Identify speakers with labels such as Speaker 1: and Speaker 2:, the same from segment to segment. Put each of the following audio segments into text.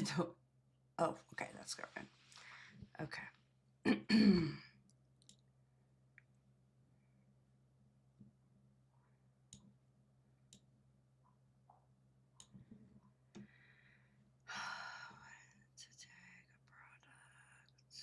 Speaker 1: don't. Oh, okay, that's good. Okay. To take a product.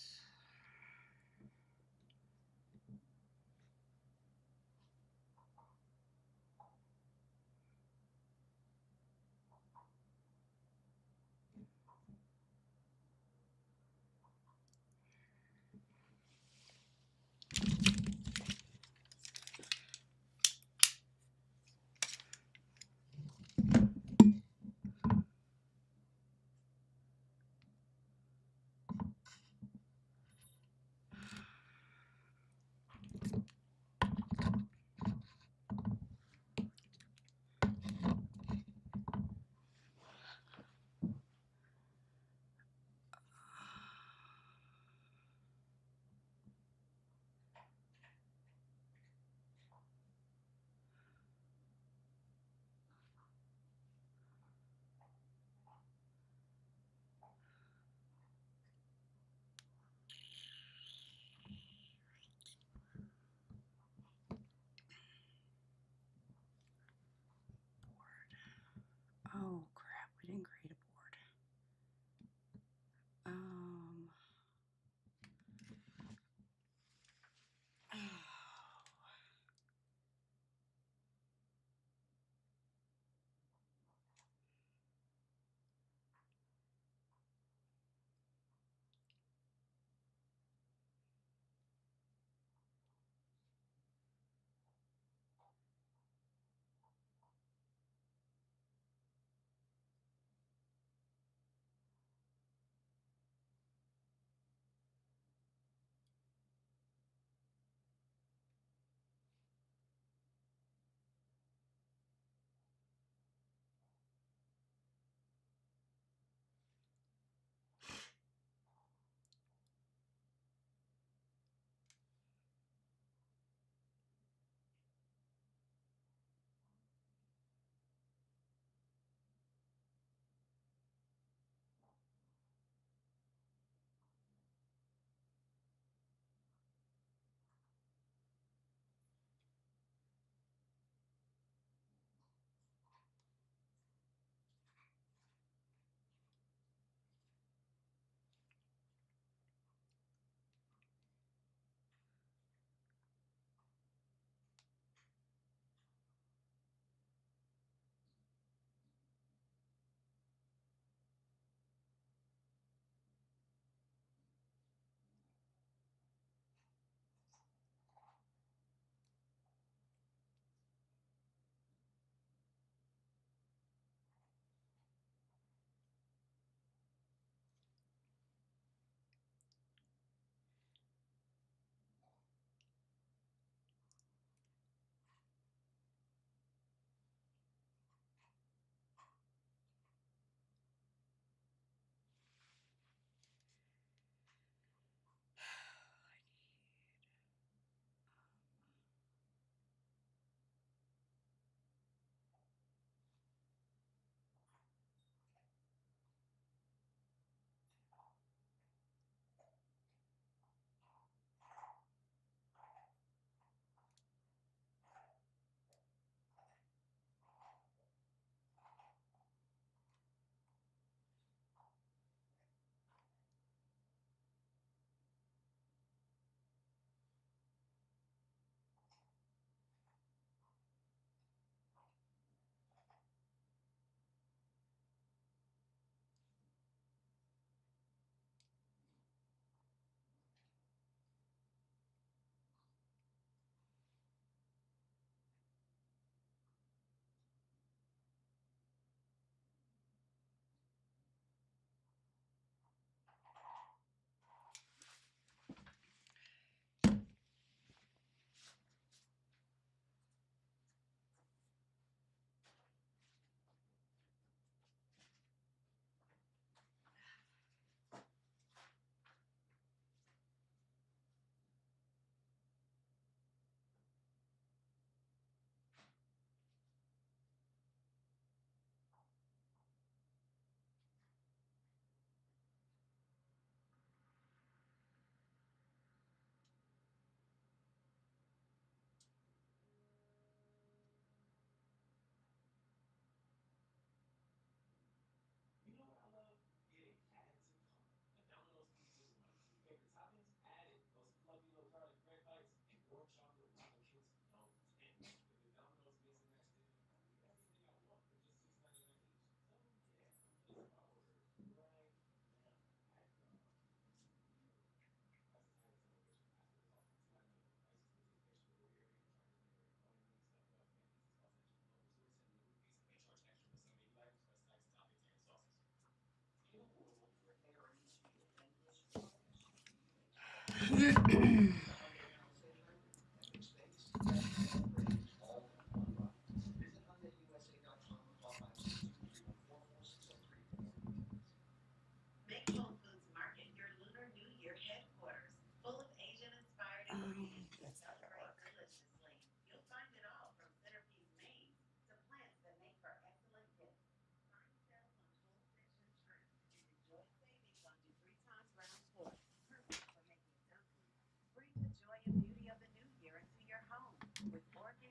Speaker 1: That's not gonna work.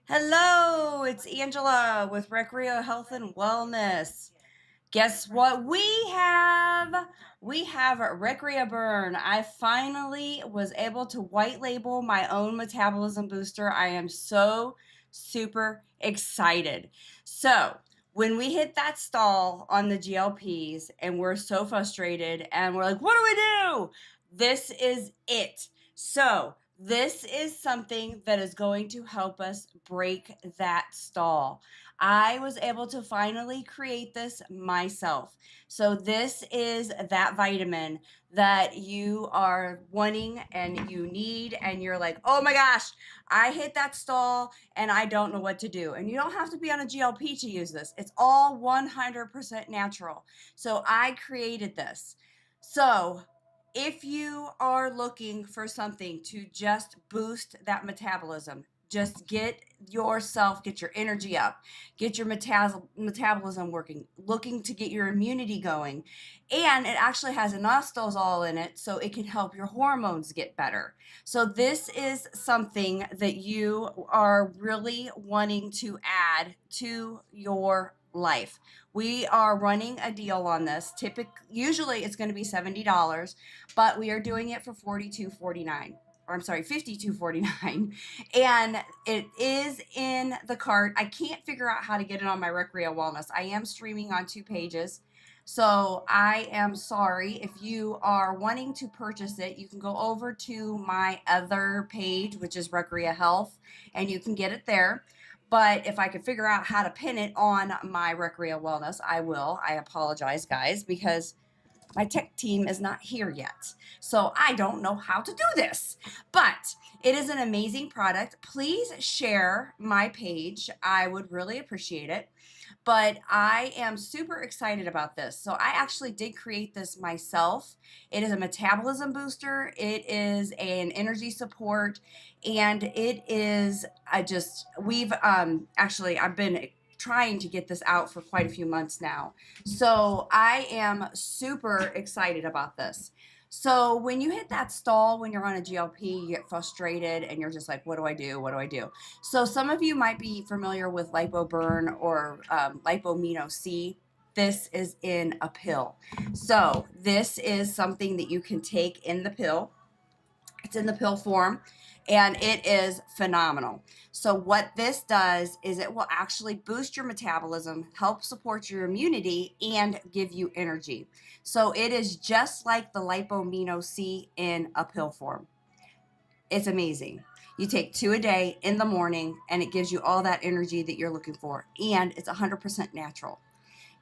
Speaker 1: Hello, it's Angela with Recreo Health and Wellness. Guess what we have? We have Recrea Burn. I finally was able to white label my own metabolism booster. I am so super excited. So, when we hit that stall on the GLPs and we're so frustrated and we're like, what do we do? This is it. So, this is something that is going to help us break that stall. I was able to finally create this myself. So this is that vitamin that you are wanting and you need, and you're like, oh my gosh, I hit that stall and I don't know what to do. And you don't have to be on a GLP to use this. It's all 100% natural. So I created this. So if you are looking for something to just boost that metabolism, just get your energy up, get your metabolism working, looking to get your immunity going. And it actually has inositol in it, so it can help your hormones get better. So this is something that you are really wanting to add to your life. We are running a deal on this. Usually it's going to be $70, but we are doing it for $42.49. Or I'm sorry, $52.49. And it is in the cart. I can't figure out how to get it on my Recreal Wellness. I am streaming on 2 pages. So I am sorry. If you are wanting to purchase it, you can go over to my other page, which is Recrea Health, and you can get it there. But if I could figure out how to pin it on my Recrea Wellness, I will. I apologize, guys, because my tech team is not here yet. So I don't know how to do this. But it is an amazing product. Please share my page. I would really appreciate it. But I am super excited about this. So I actually did create this myself. It is a metabolism booster. It is an energy support, and it is I've been trying to get this out for quite a few months now. So I am super excited about this. So when you hit that stall, when you're on a GLP, you get frustrated and you're just like, what do I do? What do I do? So some of you might be familiar with LipoBurn or Lipomino C. This is in a pill. So this is something that you can take in the pill. It's in the pill form, and it is phenomenal. So what this does is it will actually boost your metabolism, help support your immunity, and give you energy. So it is just like the Lipomino C in a pill form. It's amazing. You take 2 a day in the morning, and it gives you all that energy that you're looking for. And it's 100% natural.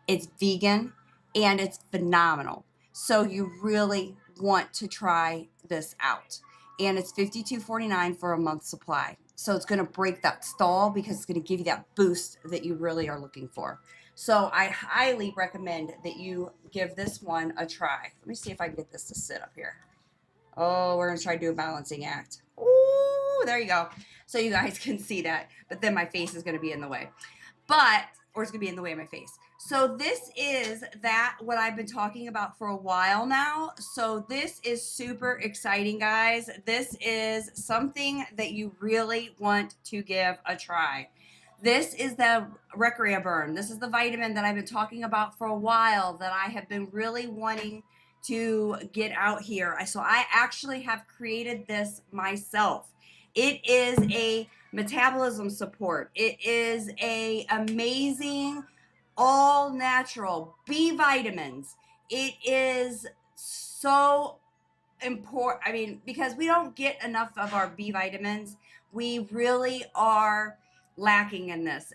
Speaker 1: It's vegan, and it's phenomenal. So you really want to try this out. And it's $52.49 for a month's supply. So it's going to break that stall because it's going to give you that boost that you really are looking for. So I highly recommend that you give this one a try. Let me see if I can get this to sit up here. Oh, we're going to try to do a balancing act. Ooh, there you go. So you guys can see that. But then my face is going to be in the way. Or it's going to be in the way of my face. So this is what I've been talking about for a while now. So this is super exciting, guys. This is something that you really want to give a try. This is the Recrea Burn. This is the vitamin that I've been talking about for a while that I have been really wanting to get out here. So I actually have created this myself. It is a metabolism support. It is a amazing all natural B vitamins. It is so important. I mean, because we don't get enough of our B vitamins, we really are lacking in this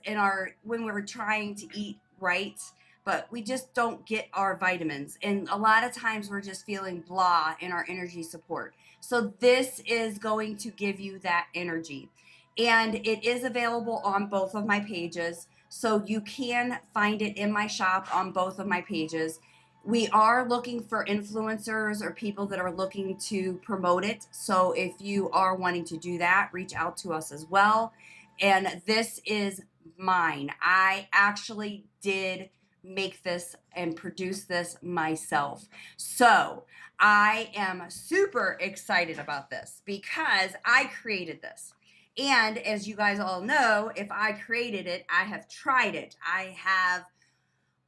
Speaker 1: when we're trying to eat right. but we just don't get our vitamins. And a lot of times we're just feeling blah in our energy support. So this is going to give you that energy. And it is available on both of my pages. So you can find it in my shop on both of my pages. We are looking for influencers or people that are looking to promote it. So if you are wanting to do that, reach out to us as well. And this is mine. I actually did make this and produce this myself. So I am super excited about this because I created this. And as you guys all know, if I created it, I have tried it. I have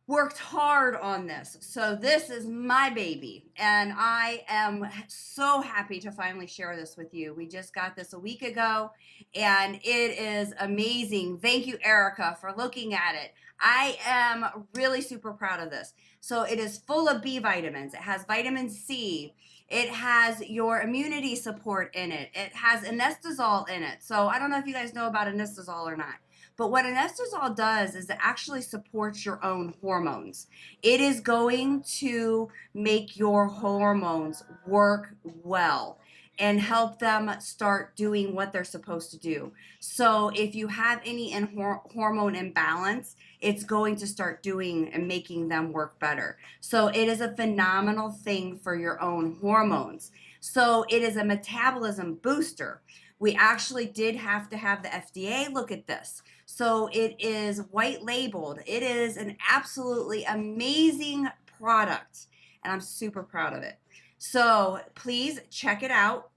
Speaker 1: worked hard on this. So this is my baby. And I am so happy to finally share this with you. We just got this a week ago and it is amazing. Thank you, Erica, for looking at it. I am really super proud of this. So it is full of B vitamins. It has vitamin C. It has your immunity support in it. It has anestazole in it. So I don't know if you guys know about anestazole or not. But what anestazole does is it actually supports your own hormones. It is going to make your hormones work well and help them start doing what they're supposed to do. So if you have any hormone imbalance, it's going to start doing and making them work better. So it is a phenomenal thing for your own hormones. So it is a metabolism booster. We actually did have to have the FDA look at this. So it is white labeled. It is an absolutely amazing product, and I'm super proud of it. So please check it out.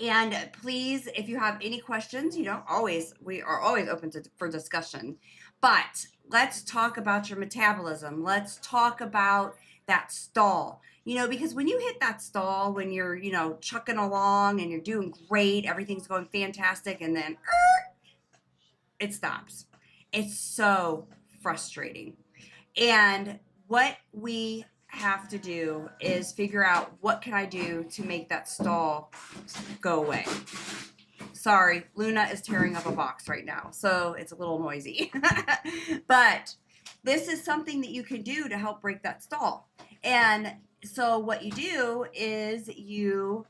Speaker 1: And please, if you have any questions, we are always open for discussion. But let's talk about your metabolism. Let's talk about that stall. Because when you hit that stall, when you're, chucking along and you're doing great, everything's going fantastic, and then it stops. It's so frustrating. And what we have to do is figure out what can I do to make that stall go away. Sorry, Luna is tearing up a box right now, so it's a little noisy. But this is something that you can do to help break that stall. And so what you do is you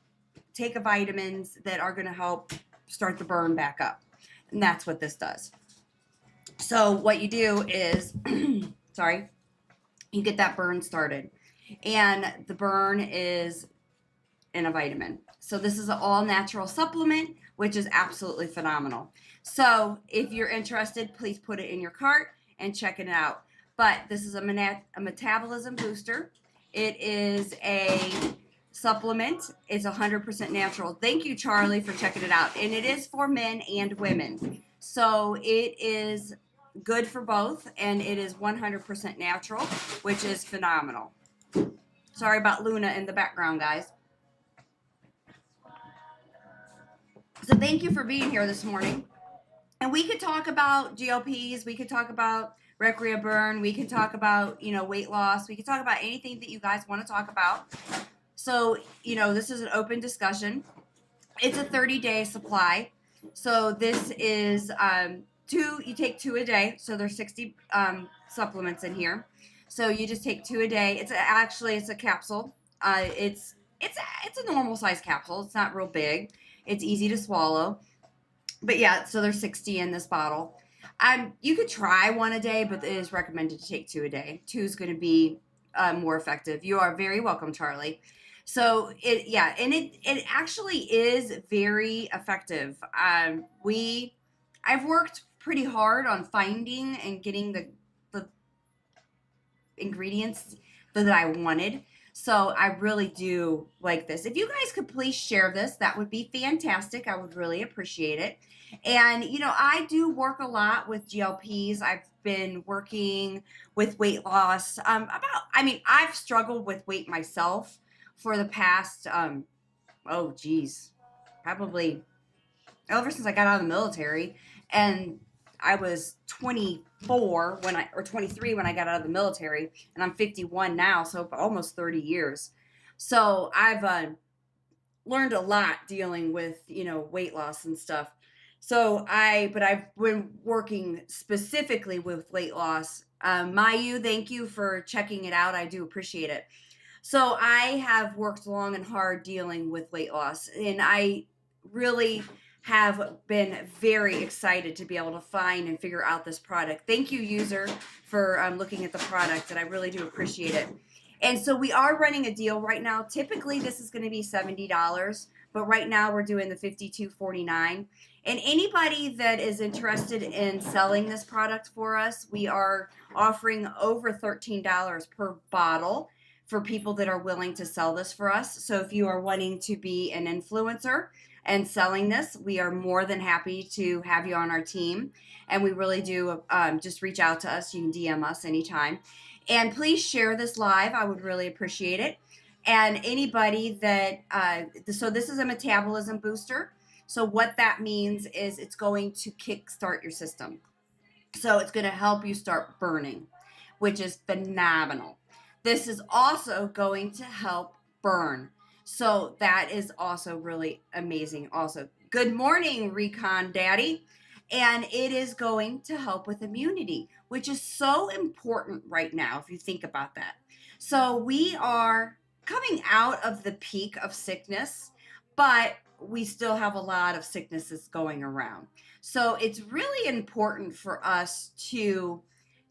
Speaker 1: take a vitamins that are going to help start the burn back up. And that's what this does. So what you do is, sorry, you get that burn started. And the burn is in a vitamin. So this is an all natural supplement, which is absolutely phenomenal. So if you're interested, please put it in your cart and check it out. But this is a metabolism booster. It is a supplement. It's 100% natural. Thank you, Charlie, for checking it out. And it is for men and women. So it is good for both, and it is 100% natural, which is phenomenal. Sorry about Luna in the background, guys. So thank you for being here this morning. And we could talk about GLPs. We could talk about Recrea Burn. We could talk about, weight loss. We could talk about anything that you guys want to talk about. So, this is an open discussion. It's a 30-day supply. So this is you take 2 a day. So there's 60 supplements in here. So you just take 2 a day. It's a capsule. It's a normal size capsule. It's not real big. It's easy to swallow. But yeah, so there's 60 in this bottle. You could try 1 a day, but it is recommended to take 2 a day. 2 is going to be more effective. You are very welcome, Charlie. So it actually is very effective. I've worked pretty hard on finding and getting the ingredients that I wanted. So I really do like this. If you guys could please share this, that would be fantastic. I would really appreciate it. And, I do work a lot with GLPs. I've been working with weight loss. I've struggled with weight myself for the past, probably ever since I got out of the military. And I was 24 or 23 when I got out of the military, and I'm 51 now, so almost 30 years. So I've learned a lot dealing with, weight loss and stuff. But I've been working specifically with weight loss Mayu, thank you for checking it out. I do appreciate it. So I have worked long and hard dealing with weight loss, and I really have been very excited to be able to find and figure out this product. Thank you, user, for looking at the product, and I really do appreciate it. And so we are running a deal right now. Typically, this is going to be $70, but right now we're doing the $52.49. And anybody that is interested in selling this product for us, we are offering over $13 per bottle for people that are willing to sell this for us. So if you are wanting to be an influencer and selling this, we are more than happy to have you on our team. And we really do just reach out to us. You can DM us anytime. And please share this live. I would really appreciate it. And anybody that, so this is a metabolism booster. So what that means is it's going to kickstart your system. So it's going to help you start burning, which is phenomenal. This is also going to help burn. So that is also really amazing. Also, good morning, Recon Daddy. And it is going to help with immunity, which is so important right now if you think about that. So we are coming out of the peak of sickness, but we still have a lot of sicknesses going around. So it's really important for us to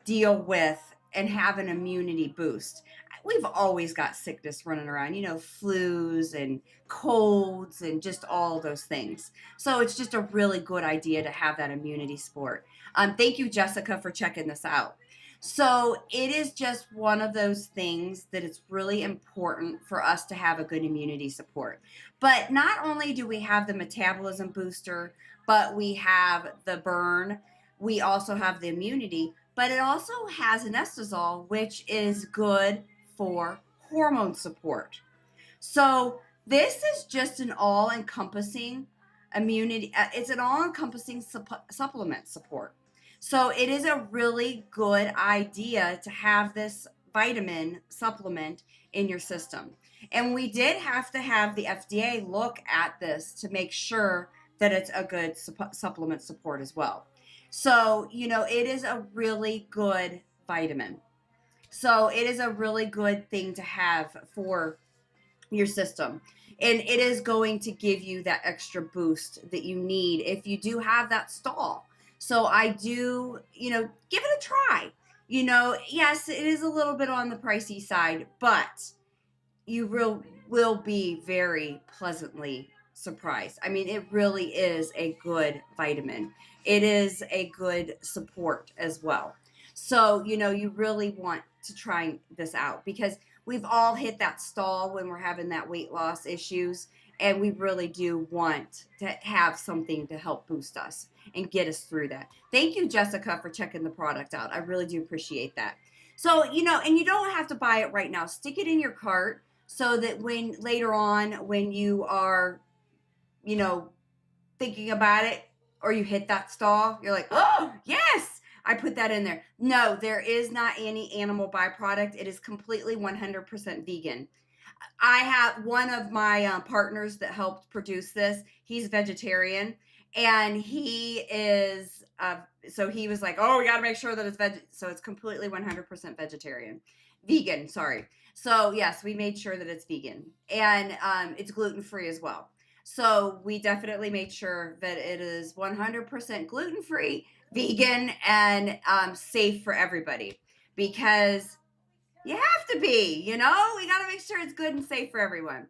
Speaker 1: deal with and have an immunity boost. We've always got sickness running around, flus and colds and just all those things. So it's just a really good idea to have that immunity support. Thank you, Jessica, for checking this out. So it is just one of those things that it's really important for us to have a good immunity support. But not only do we have the metabolism booster, but we have the burn, we also have the immunity, but it also has anestazole, which is good for hormone support. So this is just an all-encompassing immunity. It's an all-encompassing supplement support. So it is a really good idea to have this vitamin supplement in your system. And we did have to have the FDA look at this to make sure that it's a good supplement support as well. So, it is a really good vitamin. So it is a really good thing to have for your system. And it is going to give you that extra boost that you need if you do have that stall. So I do, give it a try. Yes, it is a little bit on the pricey side, but you will be very pleasantly surprised. I mean, it really is a good vitamin. It is a good support as well. So, you really want to try this out because we've all hit that stall when we're having that weight loss issues, and we really do want to have something to help boost us and get us through that. Thank you, Jessica, for checking the product out. I really do appreciate that. So, and you don't have to buy it right now. Stick it in your cart so that when later on, when you are, you know, thinking about it or you hit that stall, you're like, oh, yes, I put that in there. No, there is not any animal byproduct. It is completely 100% vegan. I have one of my partners that helped produce this. He's vegetarian, and he is. So he was like, "Oh, we got to make sure that it's veg." So it's completely 100% vegan. Sorry. So yes, we made sure that it's vegan, and it's gluten free as well. So we definitely made sure that it is 100% gluten free, vegan, and safe for everybody because you have to be, we got to make sure it's good and safe for everyone.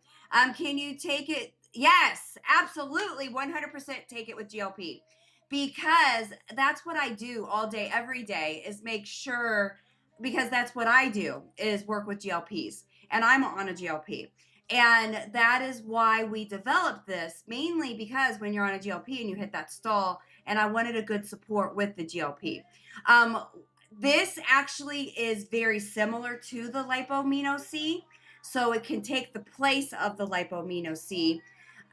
Speaker 1: Can you take it? Yes, absolutely. 100% take it with GLP because that's what I do all day, every day is make sure, because that's what I do is work with GLPs and I'm on a GLP. And that is why we developed this, mainly because when you're on a GLP and you hit that stall, and I wanted a good support with the GLP. This actually is very similar to the lipomino C, so it can take the place of the lipomino C.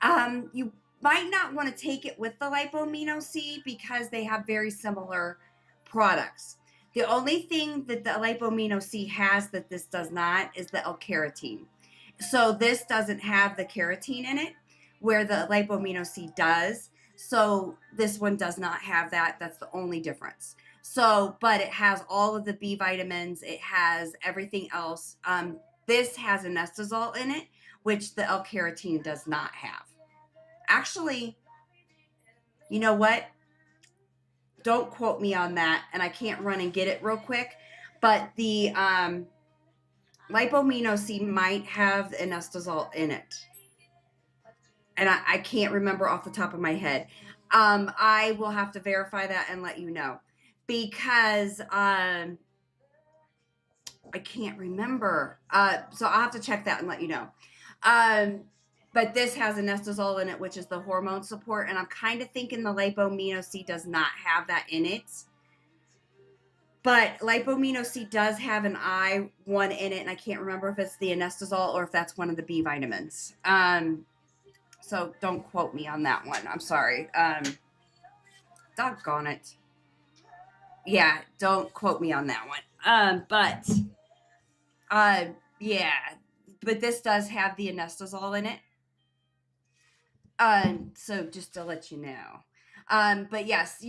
Speaker 1: You might not want to take it with the lipomino C because they have very similar products. The only thing that the lipomino C has that this does not is the L-carotene. So this doesn't have the carotene in it, where the lipomino C does. So this one does not have that. That's the only difference. So, but it has all of the B vitamins. It has everything else. This has anestazole in it, which the L-carotene does not have. Actually, you know what? Don't quote me on that, and I can't run and get it real quick. But the lipomino C might have anestazole in it, and I can't remember off the top of my head. I will have to verify that and let you know, because I can't remember. So I'll have to check that and let you know. But this has anestazole in it, which is the hormone support, and I'm kind of thinking the lipomino C does not have that in it. But lipomino C does have an I one in it, and I can't remember if it's the anestazole or if that's one of the B vitamins. So don't quote me on that one. I'm sorry. Doggone it. Yeah, don't quote me on that one. Yeah, but this does have the anestazole in it. So just to let you know. But yes,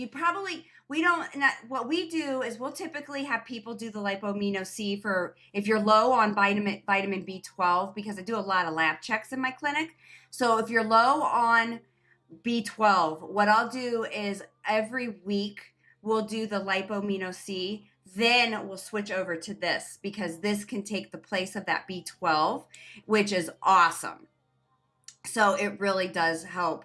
Speaker 1: we don't, what we do is we'll typically have people do the lipomino C for if you're low on vitamin B12, because I do a lot of lab checks in my clinic. So if you're low on B12, what I'll do is every week we'll do the lipomino C, then we'll switch over to this, because this can take the place of that B12, which is awesome. So it really does help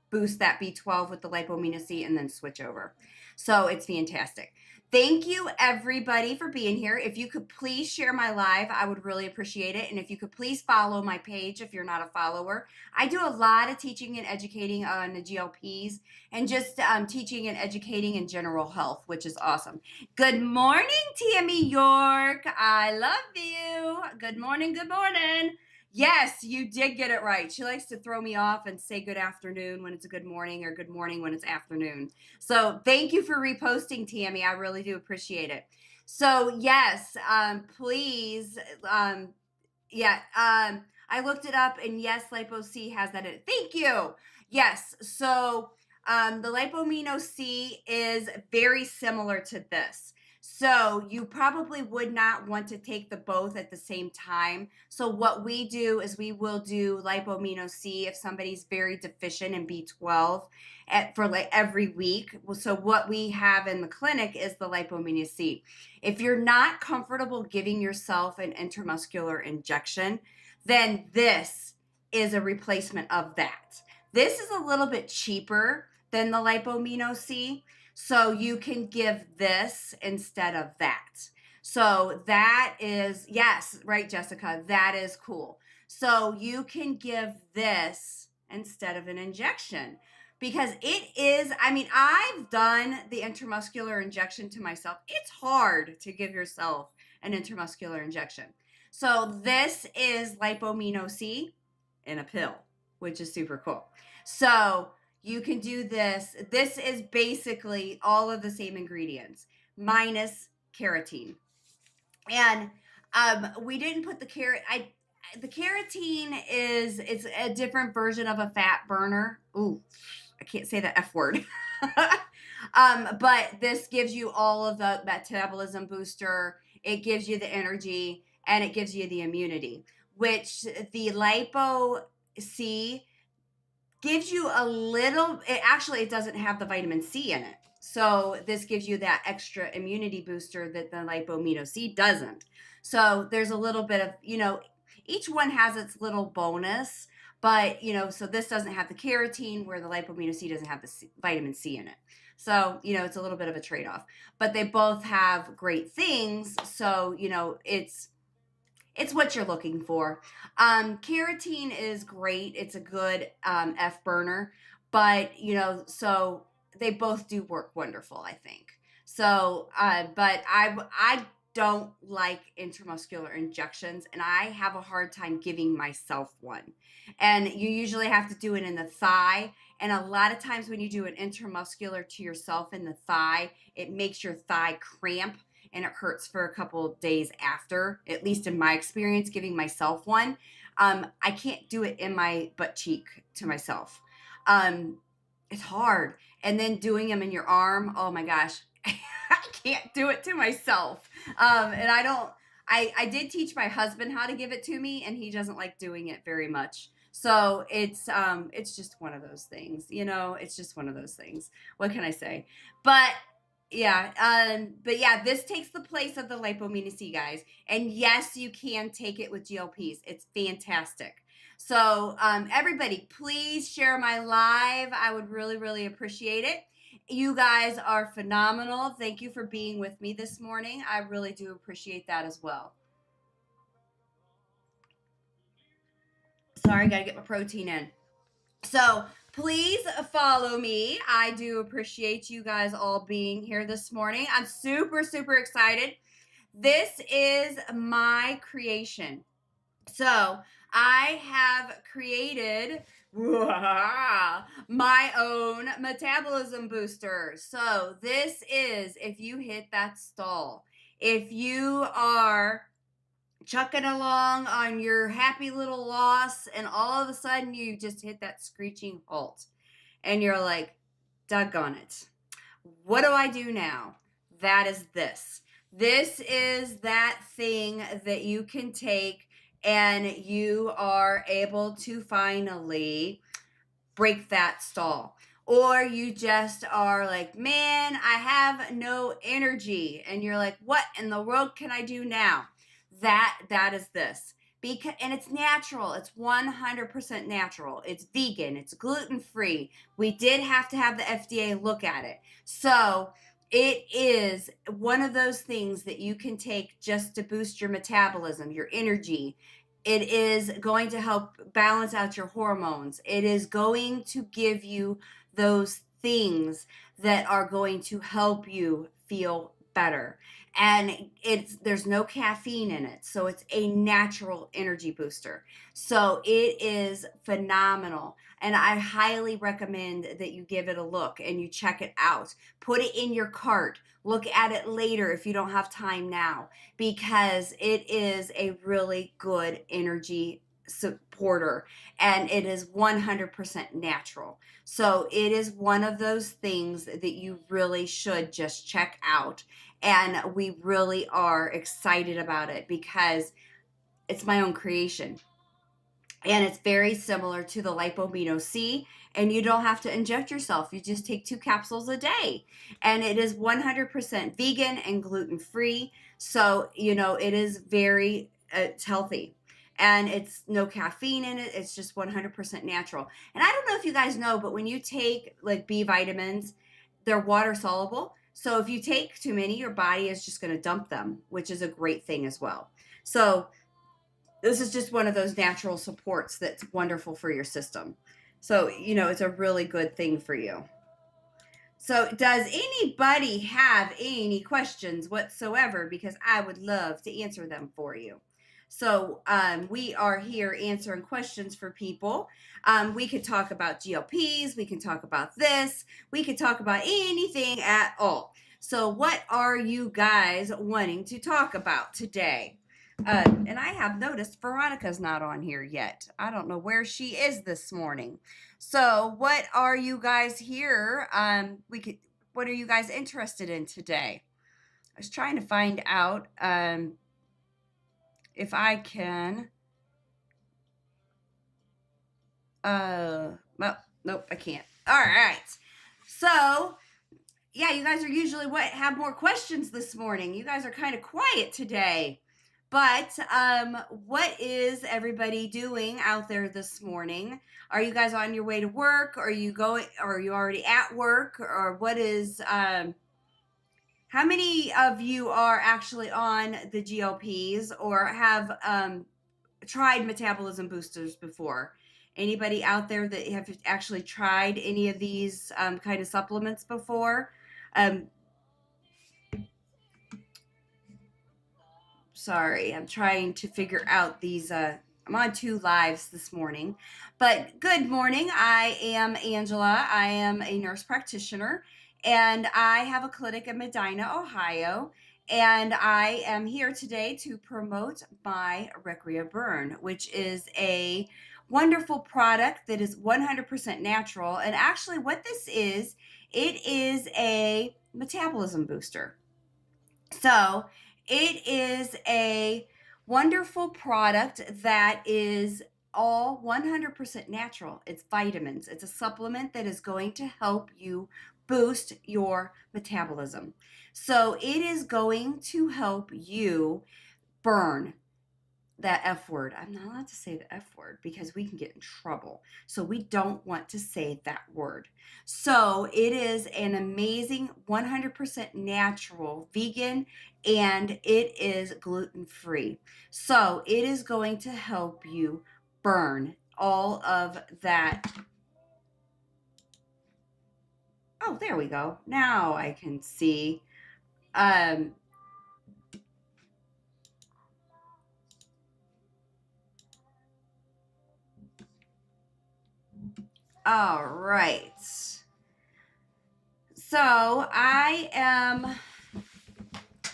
Speaker 1: boost that B12 with the lipomino C, and then switch over. So it's fantastic. Thank you, everybody, for being here. If you could please share my live, I would really appreciate it. And if you could please follow my page if you're not a follower. I do a lot of teaching and educating on the GLPs, and just teaching and educating in general health, which is awesome. Good morning, Tammy York. I love you. Good morning. Good morning. Yes, you did get it right. She likes to throw me off and say good afternoon when it's a good morning, or good morning when it's afternoon. So thank you for reposting, Tammy. I really do appreciate it. So yes, please, yeah, I looked it up, and yes, Lipo C has that in it. Thank you. Yes, so the Lipomino C is very similar to this. So you probably would not want to take the both at the same time. So what we do is we will do lipomino C if somebody's very deficient in B12 for like every week. So what we have in the clinic is the lipomino C. If you're not comfortable giving yourself an intramuscular injection, then this is a replacement of that. This is a little bit cheaper than the lipomino C. So you can give this instead of that. So that is, yes, right, Jessica, that is cool. So you can give this instead of an injection, because it is, I mean, I've done the intramuscular injection to myself. It's hard to give yourself an intramuscular injection. So this is lipomino C in a pill, which is super cool. So you can do this. This is basically all of the same ingredients minus carotene. And we didn't put the the carotene it's a different version of a fat burner. Ooh, I can't say the F word. But this gives you all of the metabolism booster. It gives you the energy, and it gives you the immunity, which the lipo C gives you a little. It doesn't have the vitamin C in it. So this gives you that extra immunity booster that the lipomino C doesn't. So there's a little bit of, each one has its little bonus, but, so this doesn't have the carotene, where the lipomino C doesn't have the vitamin C in it. So, it's a little bit of a trade-off, but they both have great things. So, it's what you're looking for. Carotene is great. It's a good F burner, but so they both do work wonderful, I think. So, but I don't like intramuscular injections, and I have a hard time giving myself one. And you usually have to do it in the thigh. And a lot of times when you do an intramuscular to yourself in the thigh, it makes your thigh cramp, and it hurts for a couple days after, at least in my experience giving myself one. I can't do it in my butt cheek to myself. It's hard. And then doing them in your arm, oh my gosh, I can't do it to myself. And I don't, I did teach my husband how to give it to me, and he doesn't like doing it very much. So it's just one of those things, you know, it's just one of those things. What can I say? But but yeah, this takes the place of the Lipomena C, guys. And yes, you can take it with GLPs. It's fantastic. So everybody, please share my live. I would really, really appreciate it. You guys are phenomenal. Thank you for being with me this morning. I really do appreciate that as well. Sorry, gotta get my protein in. So please follow me. I do appreciate you guys all being here this morning. I'm super, super excited. This is my creation. So I have created my own metabolism booster. So this is if you hit that stall, if you are chucking along on your happy little loss and all of a sudden you just hit that screeching halt and you're like, doggone it. What do I do now? That is this. This is that thing that you can take and you are able to finally break that stall. Or you just are like, man, I have no energy. And you're like, what in the world can I do now? That is this. Because and it's natural. It's 100% natural. It's vegan. It's gluten free. We did have to have the FDA look at it. So it is one of those things that you can take just to boost your metabolism, your energy. It is going to help balance out your hormones. It is going to give you those things that are going to help you feel better. And there's no caffeine in it. So it's a natural energy booster. So it is phenomenal. And I highly recommend that you give it a look and you check it out. Put it in your cart. Look at it later if you don't have time now, because it is a really good energy supporter and it is 100% natural. So it is one of those things that you really should just check out. And we really are excited about it because it's my own creation. And it's very similar to the Lipomeno C, and you don't have to inject yourself. You just take 2 capsules a day, and it is 100% vegan and gluten free. So you know it is very it's healthy, and it's no caffeine in it. It's just 100% natural. And I don't know if you guys know, but when you take like B vitamins, they're water soluble. So if you take too many, your body is just going to dump them, which is a great thing as well. So this is just one of those natural supports that's wonderful for your system. So, you know, it's a really good thing for you. So, does anybody have any questions whatsoever? Because I would love to answer them for you. So, we are here answering questions for people. We could talk about GLPs, we can talk about this, we could talk about anything at all. So, what are you guys wanting to talk about today? And I have noticed Veronica's not on here yet. I don't know where she is this morning. So, what are you guys here? What are you guys interested in today? I was trying to find out if I can. Well, nope, I can't. All right. So, yeah, you guys are usually what have more questions this morning. You guys are kind of quiet today. But what is everybody doing out there this morning? Are you guys on your way to work? Are you going? Or are you already at work? Or what is? How many of you are actually on the GLPs or have tried metabolism boosters before? Anybody out there that have actually tried any of these kind of supplements before? Um, Sorry, I'm trying to figure out these. I'm on 2 lives this morning, but good morning. I am Angela. I am a nurse practitioner, and I have a clinic in Medina, Ohio. And I am here today to promote my Recrea Burn, which is a wonderful product that is 100% natural. And actually, what this is, it is a metabolism booster. So it is a wonderful product that is all 100% natural. It's vitamins. It's a supplement that is going to help you boost your metabolism. So it is going to help you burn that F word. I'm not allowed to say the F word because we can get in trouble. So we don't want to say that word. So it is an amazing 100% natural vegan and it is gluten free. So it is going to help you burn all of that. Oh, there we go. Now I can see. Um, all right. So I am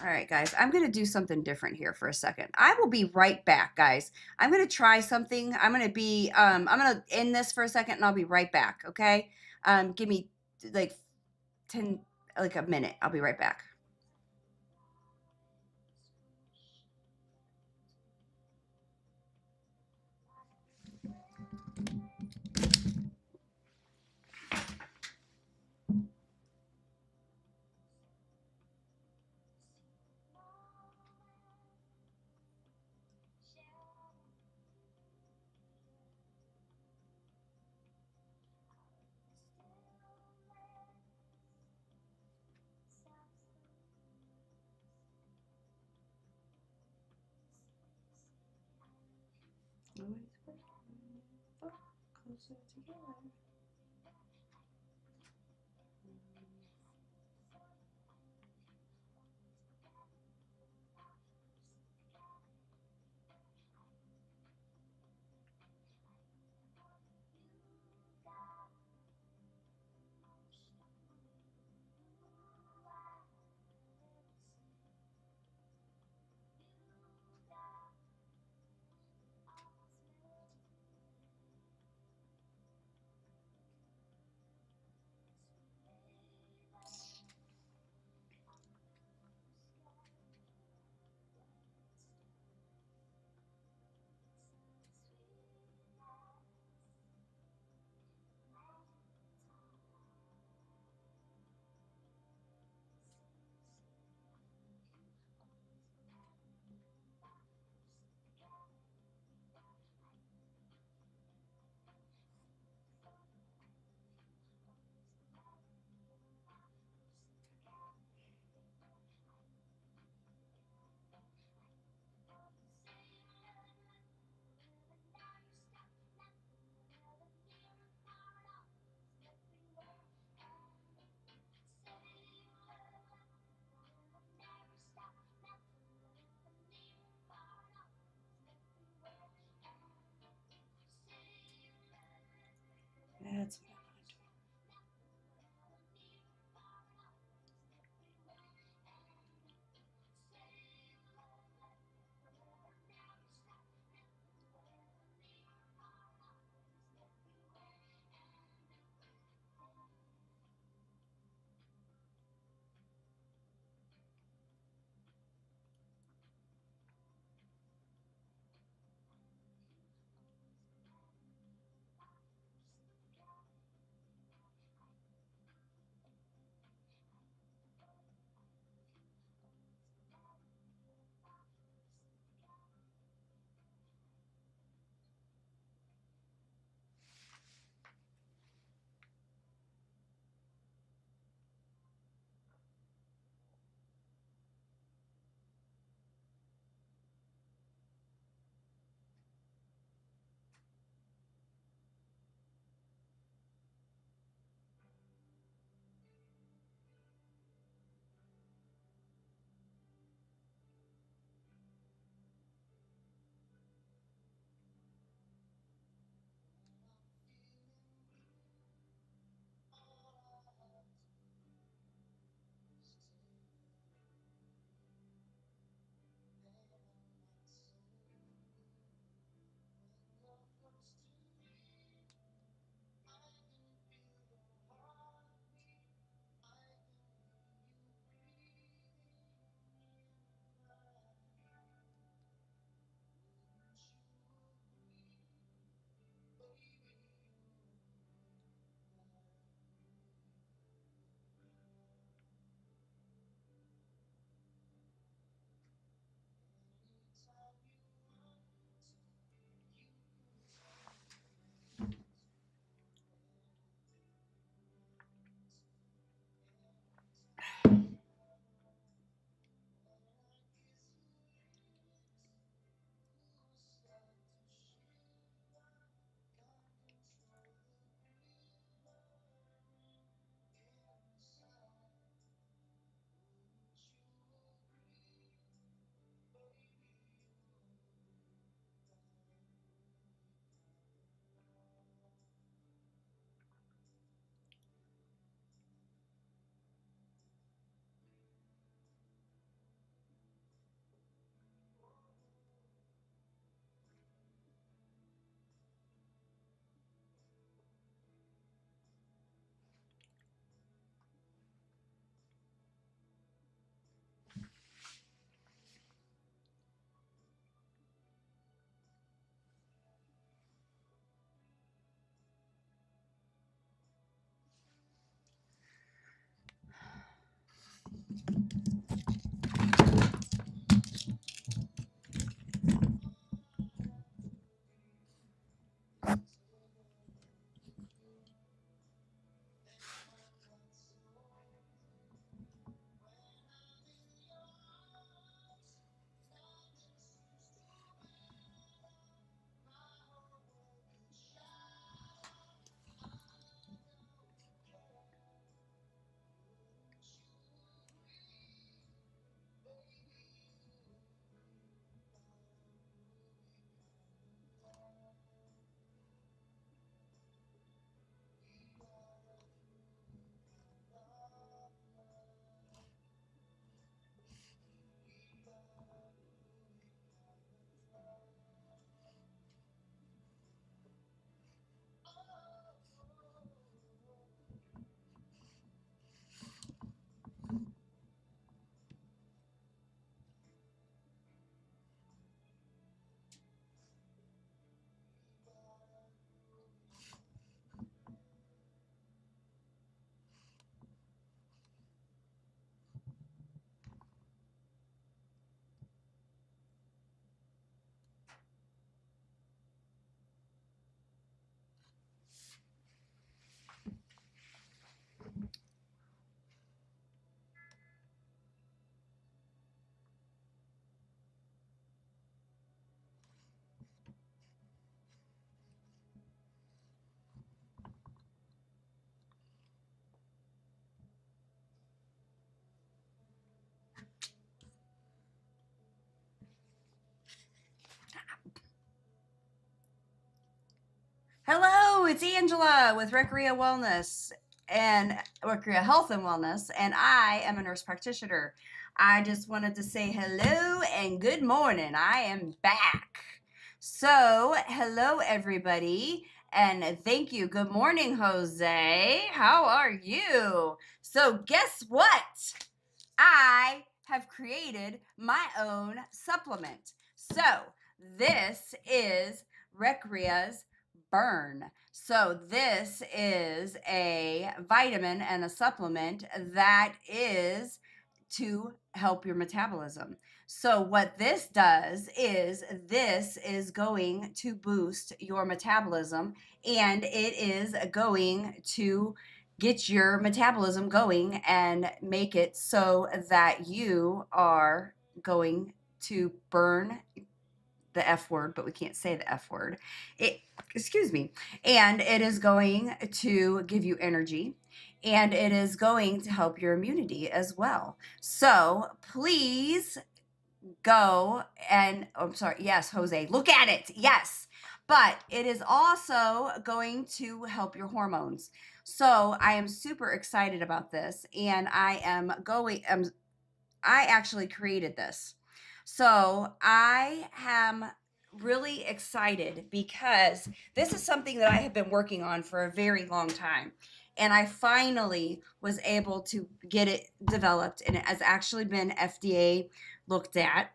Speaker 1: all right, guys, I'm going to do something different here for a second. I will be right back, guys. I'm going to try something. I'm going to end this for a second and I'll be right back. Okay. Give me like 10, like a minute. I'll be right back. Closer together. That's what Hello, it's Angela with Recrea Wellness and Recrea Health and Wellness, and I am a nurse practitioner. I just wanted to say hello and good morning. I am back. So, hello everybody, and thank you. Good morning, Jose. How are you? So, guess what? I have created my own supplement. So, this is Recrea's Burn. So, this is a vitamin and a supplement that is to help your metabolism. So, what this is going to boost your metabolism, and it is going to get your metabolism going and make it so that you are going to burn the F word, but we can't say the F word. It, excuse me. And it is going to give you energy, and it is going to help your immunity as well. So please go and, oh, I'm sorry. Yes, Jose, look at it. Yes. But it is also going to help your hormones. So I am super excited about this, and I actually created this. So I am really excited because this is something that I have been working on for a very long time. And I finally was able to get it developed, and it has actually been FDA looked at.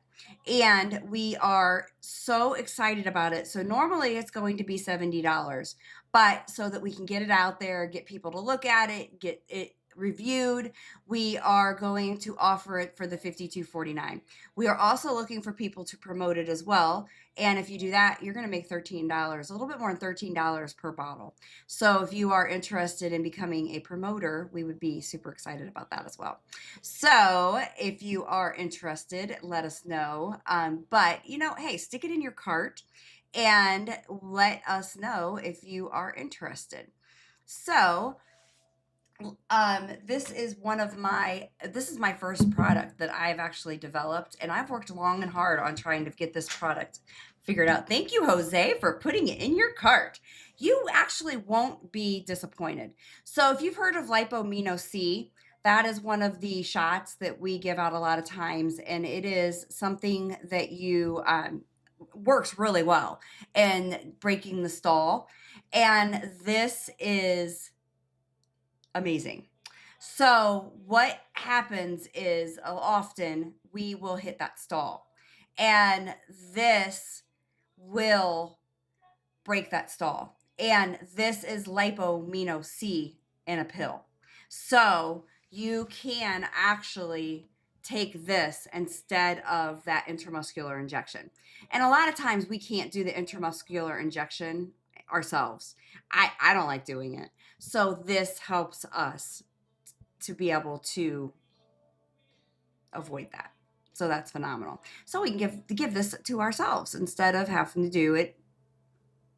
Speaker 1: And we are so excited about it. So normally it's going to be $70, but so that we can get it out there, get people to look at it, get it reviewed, we are going to offer it for the $52.49. We are also looking for people to promote it as well. And if you do that, you're going to make $13, a little bit more than $13 per bottle. So if you are interested in becoming a promoter, we would be super excited about that as well. So if you are interested, let us know. But, hey, stick it in your cart and let us know if you are interested. So, this is this is my first product that I've actually developed, and I've worked long and hard on trying to get this product figured out. Thank you, Jose, for putting it in your cart. You actually won't be disappointed. So if you've heard of Lipomino C, that is one of the shots that we give out a lot of times, and it is something that you works really well in breaking the stall. And this is amazing. So what happens is often we will hit that stall, and this will break that stall. And this is lipomino C in a pill. So you can actually take this instead of that intramuscular injection. And a lot of times we can't do the intramuscular injection ourselves. I don't like doing it. So this helps us to be able to avoid that. So that's phenomenal. So we can give this to ourselves instead of having to do it.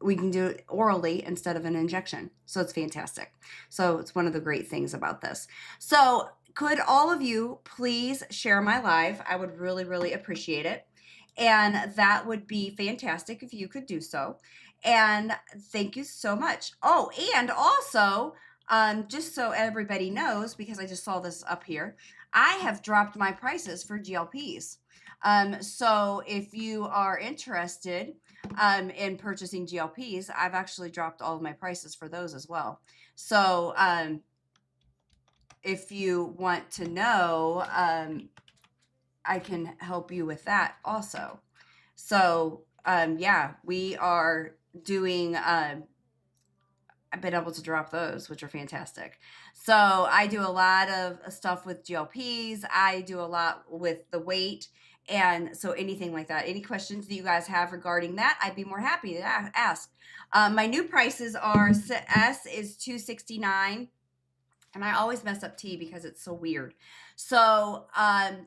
Speaker 1: We can do it orally instead of an injection. So it's fantastic. So it's one of the great things about this. So could all of you please share my live? I would really, really appreciate it. And that would be fantastic if you could do so. And thank you so much. Oh, and also, just so everybody knows, because I just saw this up here, I have dropped my prices for GLPs. So if you are interested in purchasing GLPs, I've actually dropped all of my prices for those as well. So if you want to know, I can help you with that also. So yeah, we are doing. I've been able to drop those, which are fantastic. So I do a lot of stuff with GLPs. I do a lot with the weight. And so anything like that, any questions that you guys have regarding that, I'd be more happy to ask. My new prices are S is $269. And I always mess up T because it's so weird. So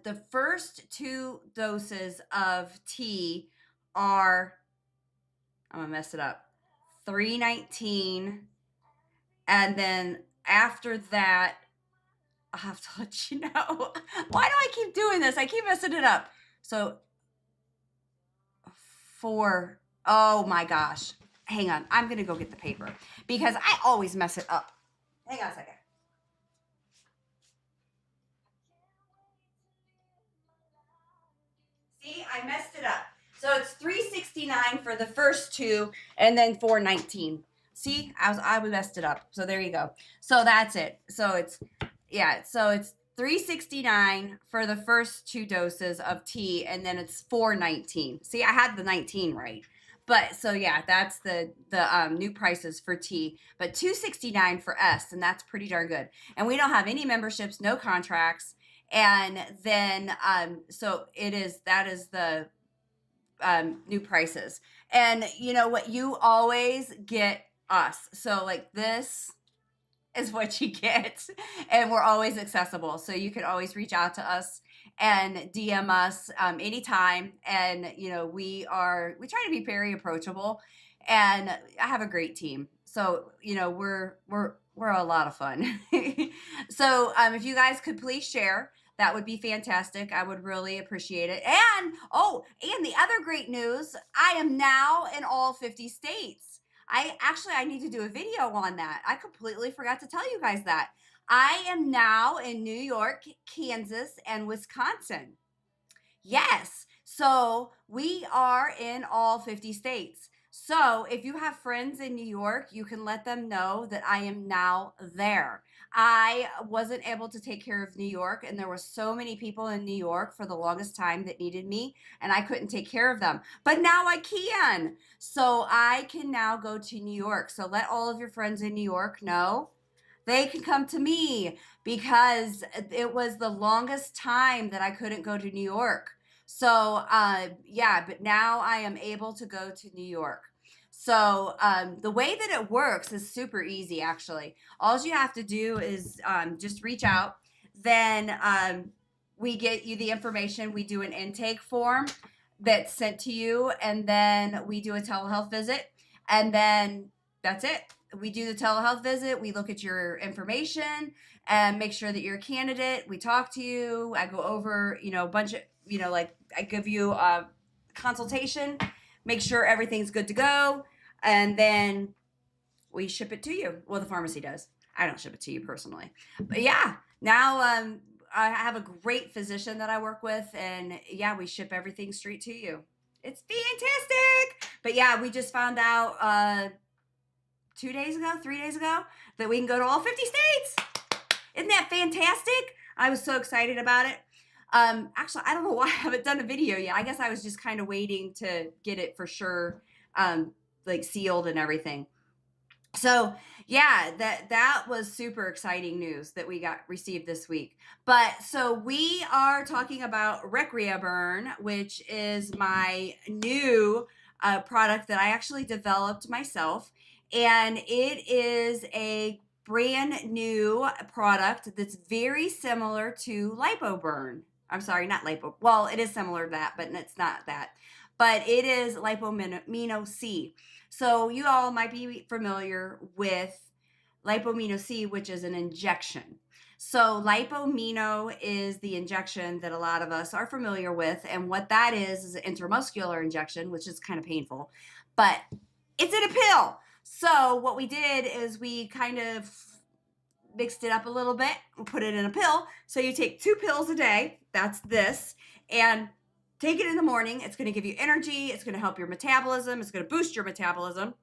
Speaker 1: the first 2 doses of T are, I'm gonna mess it up, 319, and then after that, I'll have to let you know. Why do I keep doing this? I keep messing it up. So 4, oh my gosh. Hang on. I'm going to go get the paper because I always mess it up. Hang on a second. See, I messed it up. So it's 369 for the first 2 and then 419. See, I messed it up. So there you go. So that's it. So it's so it's 369 for the first 2 doses of T and then it's 419. See, I had the 19 right. But so yeah, that's the new prices for T, but 269 for S, and that's pretty darn good. And we don't have any memberships, no contracts, and then so that is the new prices. And you know what, you always get us, so like this is what you get, and we're always accessible, so you can always reach out to us and DM us anytime. And you know, we try to be very approachable, and I have a great team, so you know, we're a lot of fun. So if you guys could please share, that would be fantastic. I would really appreciate it. And and the other great news, I am now in all 50 states. I need to do a video on that. I completely forgot to tell you guys that. I am now in New York, Kansas, and Wisconsin. Yes. So we are in all 50 states. So if you have friends in New York, you can let them know that I am now there. I wasn't able to take care of New York, and there were so many people in New York for the longest time that needed me, and I couldn't take care of them. But now I can. So I can now go to New York. So let all of your friends in New York know they can come to me because it was the longest time that I couldn't go to New York. So yeah, but now I am able to go to New York. So the way that it works is super easy, actually. All you have to do is just reach out. Then we get you the information. We do an intake form that's sent to you, and then we do a telehealth visit, and then that's it. We do the telehealth visit. We look at your information and make sure that you're a candidate. We talk to you. I go over, you know, a bunch of, you know, like I give you a consultation, make sure everything's good to go, and then we ship it to you. Well, the pharmacy does. I don't ship it to you personally. But yeah, now I have a great physician that I work with, and yeah, we ship everything straight to you. It's fantastic. But yeah, we just found out 2 days ago, 3 days ago, that we can go to all 50 states. Isn't that fantastic? I was so excited about it. Actually, I don't know why I haven't done a video yet. I guess I was just kind of waiting to get it for sure, like sealed and everything. So yeah, that was super exciting news that we got received this week. But so we are talking about Recrea Burn, which is my new product that I actually developed myself, and it is a brand new product that's very similar to Lipo Burn. I'm sorry, not Lipo. Well, it is similar to that, but it's not that. But it is Lipomino C. So you all might be familiar with Lipomino C, which is an injection. So lipomino is the injection that a lot of us are familiar with, and what that is an intramuscular injection, which is kind of painful, but it's in a pill. So what we did is we kind of mixed it up a little bit and put it in a pill. So you take 2 pills a day, that's this, and take it in the morning. It's going to give you energy, it's going to help your metabolism, it's going to boost your metabolism,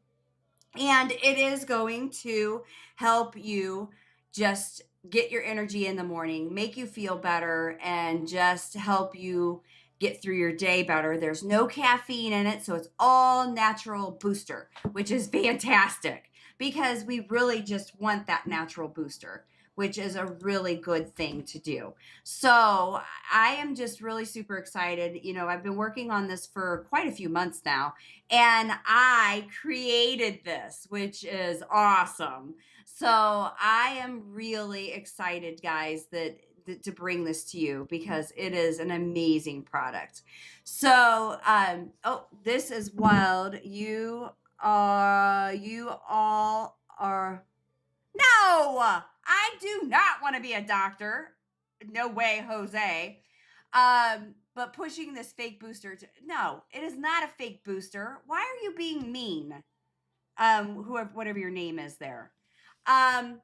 Speaker 1: and it is going to help you just get your energy in the morning, make you feel better, and just help you get through your day better. There's no caffeine in it, so it's all natural booster, which is fantastic because we really just want that natural booster, which is a really good thing to do. So I am just really super excited. You know, I've been working on this for quite a few months now, and I created this, which is awesome. So I am really excited, guys, that to bring this to you because it is an amazing product. So, oh, this is wild. You all are. No, I do not want to be a doctor. No way, Jose. But pushing this fake booster to, no, it is not a fake booster. Why are you being mean? Whoever, whatever your name is there. Um,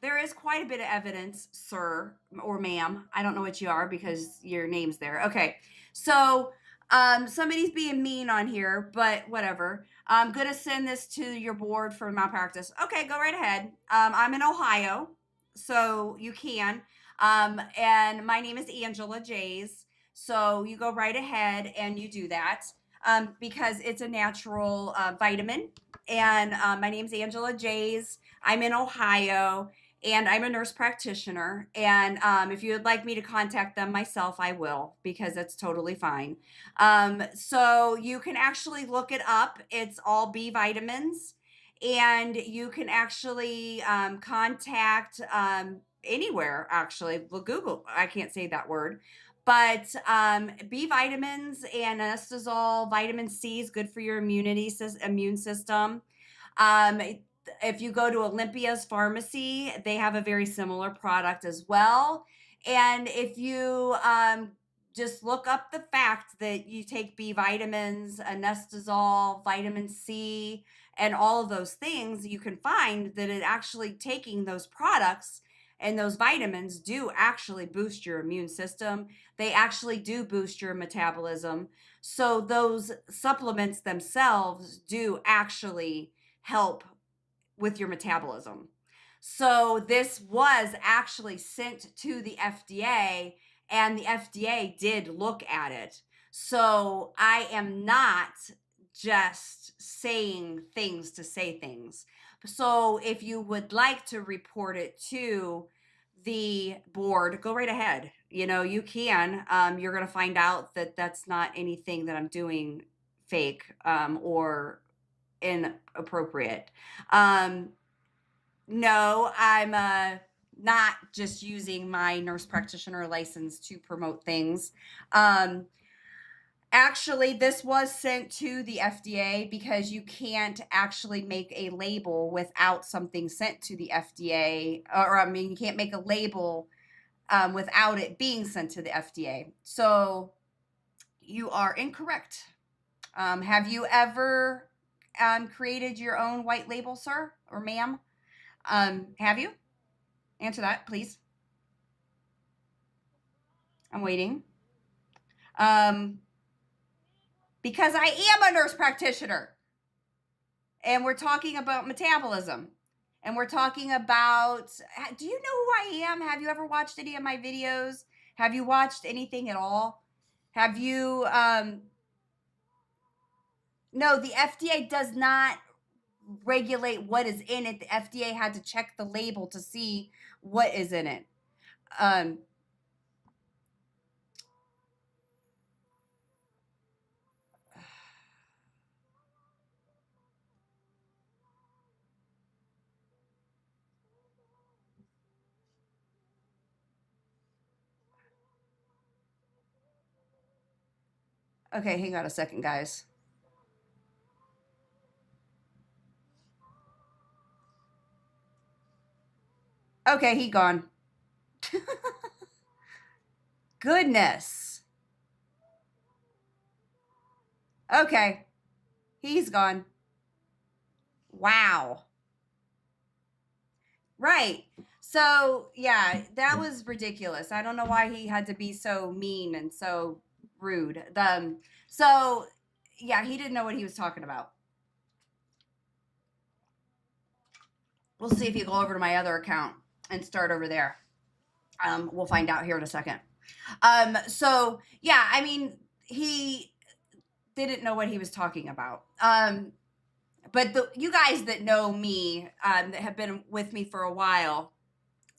Speaker 1: there is quite a bit of evidence, sir or ma'am. I don't know what you are because your name's there. Okay. So, somebody's being mean on here, but whatever. I'm going to send this to your board for malpractice. Okay, go right ahead. I'm in Ohio, so you can. And my name is Angela Jays. So you go right ahead and you do that because it's a natural vitamin. And my name's Angela Jays. I'm in Ohio and I'm a nurse practitioner. And if you would like me to contact them myself, I will because that's totally fine. So you can actually look it up. It's all B vitamins, and you can actually contact anywhere. Actually, well, Google. I can't say that word. But B vitamins and anestazole, vitamin C is good for your immune system. Um, if you go to Olympia's pharmacy, they have a very similar product as well. And if you just look up the fact that you take B vitamins, anestazole, vitamin C, and all of those things, you can find that it actually taking those products and those vitamins do actually boost your immune system. They actually do boost your metabolism. So those supplements themselves do actually help with your metabolism. So this was actually sent to the FDA, and the FDA did look at it. So I am not just saying things to say things. So if you would like to report it to the board, go right ahead. You know, you can. You're going to find out that that's not anything that I'm doing fake or inappropriate. Um, no, I'm not just using my nurse practitioner license to promote things. Um, Actually, this was sent to the FDA because you can't actually make a label without something sent to the FDA, or I mean, you can't make a label without it being sent to the FDA. So you are incorrect. Have you ever created your own white label, sir or ma'am? Have you? Answer that, please. I'm waiting. Um, because I am a nurse practitioner and we're talking about metabolism and we're talking about, do you know who I am? Have you ever watched any of my videos? Have you watched anything at all? Have you, no, the FDA does not regulate what is in it. The FDA had to check the label to see what is in it. Um, okay, hang on a second, guys. Okay, he gone. Goodness. Okay, he's gone. Wow. Right. So, yeah, that was ridiculous. I don't know why he had to be so mean and so rude. So, yeah, he didn't know what he was talking about. We'll see if you go over to my other account and start over there. We'll find out here in a second. So, yeah, I mean, he didn't know what he was talking about. But you guys that know me, that have been with me for a while,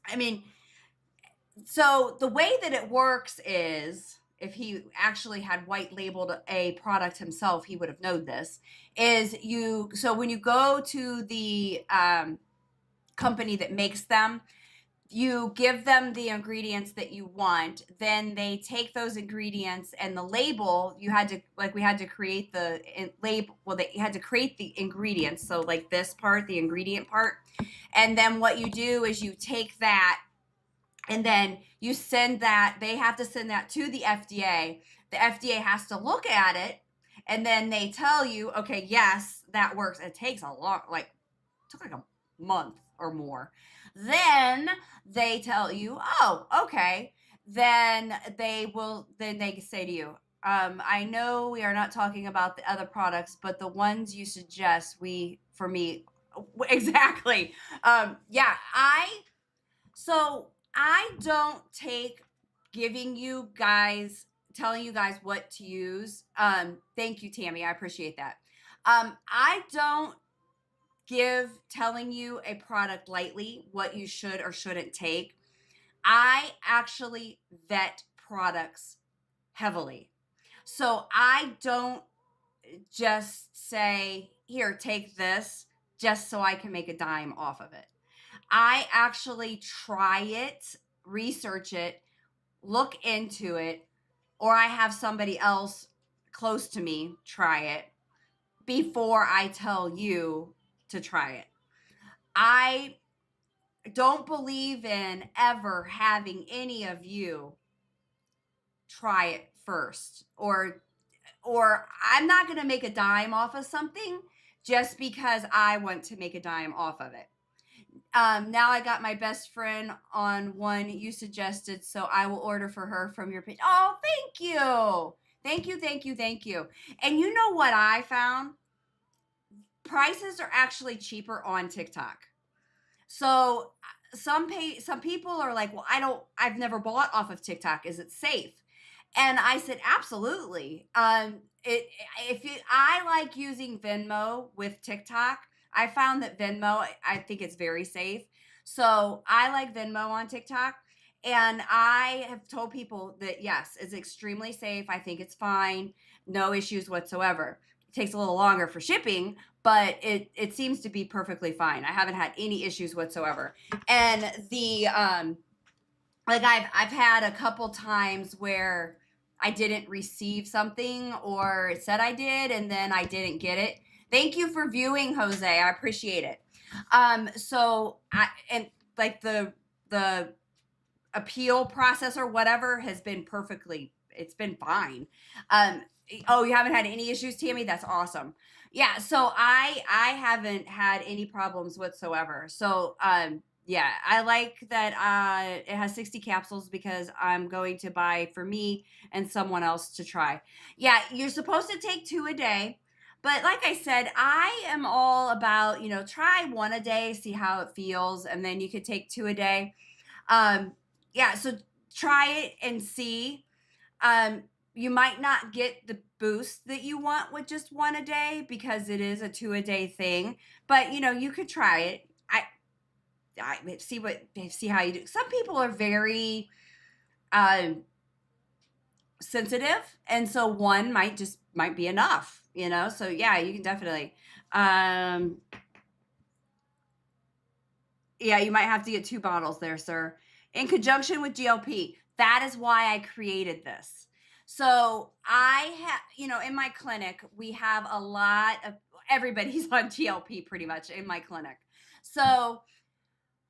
Speaker 1: I mean, so the way that it works is, if he actually had white labeled a product himself, he would have known this. So when you go to the company that makes them, you give them the ingredients that you want, then they take those ingredients and the label, you had to, like, we had to create the label, well, they had to create the ingredients, so like this part, the ingredient part, and then what you do is you take that and then you send that, they have to send that to the FDA. The FDA has to look at it, and then they tell you, okay, yes, that works. It takes a lot, like, it took like a month or more. Then they tell you, oh, okay. Then they say to you, I know we are not talking about the other products, but the ones you suggest, for me, exactly. Yeah, so I don't take giving you guys, telling you guys what to use. Thank you, Tammy. I appreciate that. I don't give telling you a product lightly, what you should or shouldn't take. I actually vet products heavily. So I don't just say, here, take this, just so I can make a dime off of it. I actually try it, research it, look into it, or I have somebody else close to me try it before I tell you to try it. I don't believe in ever having any of you try it first, or I'm not going to make a dime off of something just because I want to make a dime off of it. Now I got my best friend on one you suggested, so I will order for her from your page. Oh, thank you. Thank you, thank you, thank you. And you know what I found? Prices are actually cheaper on TikTok. So some people are like, "Well, I've never bought off of TikTok. Is it safe?" And I said, "Absolutely." It if you I like using Venmo with TikTok. I found that Venmo, I think it's very safe. So I like Venmo on TikTok. And I have told people that yes, it's extremely safe. I think it's fine. No issues whatsoever. It takes a little longer for shipping, but it seems to be perfectly fine. I haven't had any issues whatsoever. And the like I've had a couple times where I didn't receive something, or it said I did and then I didn't get it. Thank you for viewing, Jose. I appreciate it. So I and like the appeal process or whatever has been it's been fine. Um, oh, you haven't had any issues, Tammy? That's awesome. Yeah, so I haven't had any problems whatsoever. So yeah, I like that it has 60 capsules because I'm going to buy for me and someone else to try. Yeah, you're supposed to take 2 a day. But like I said, I am all about, try 1 a day, see how it feels, and then you could take 2 a day. Um, yeah, so try it and see. You might not get the boost that you want with just one a day because it is a 2 a day thing. But you could try it. I see how you do. Some people are very sensitive, and so one might be enough. So yeah, you can definitely. Um, Yeah, you might have to get 2 bottles there, sir. In conjunction with GLP. That is why I created this. So I have, in my clinic, we have a lot of everybody's on GLP pretty much in my clinic. So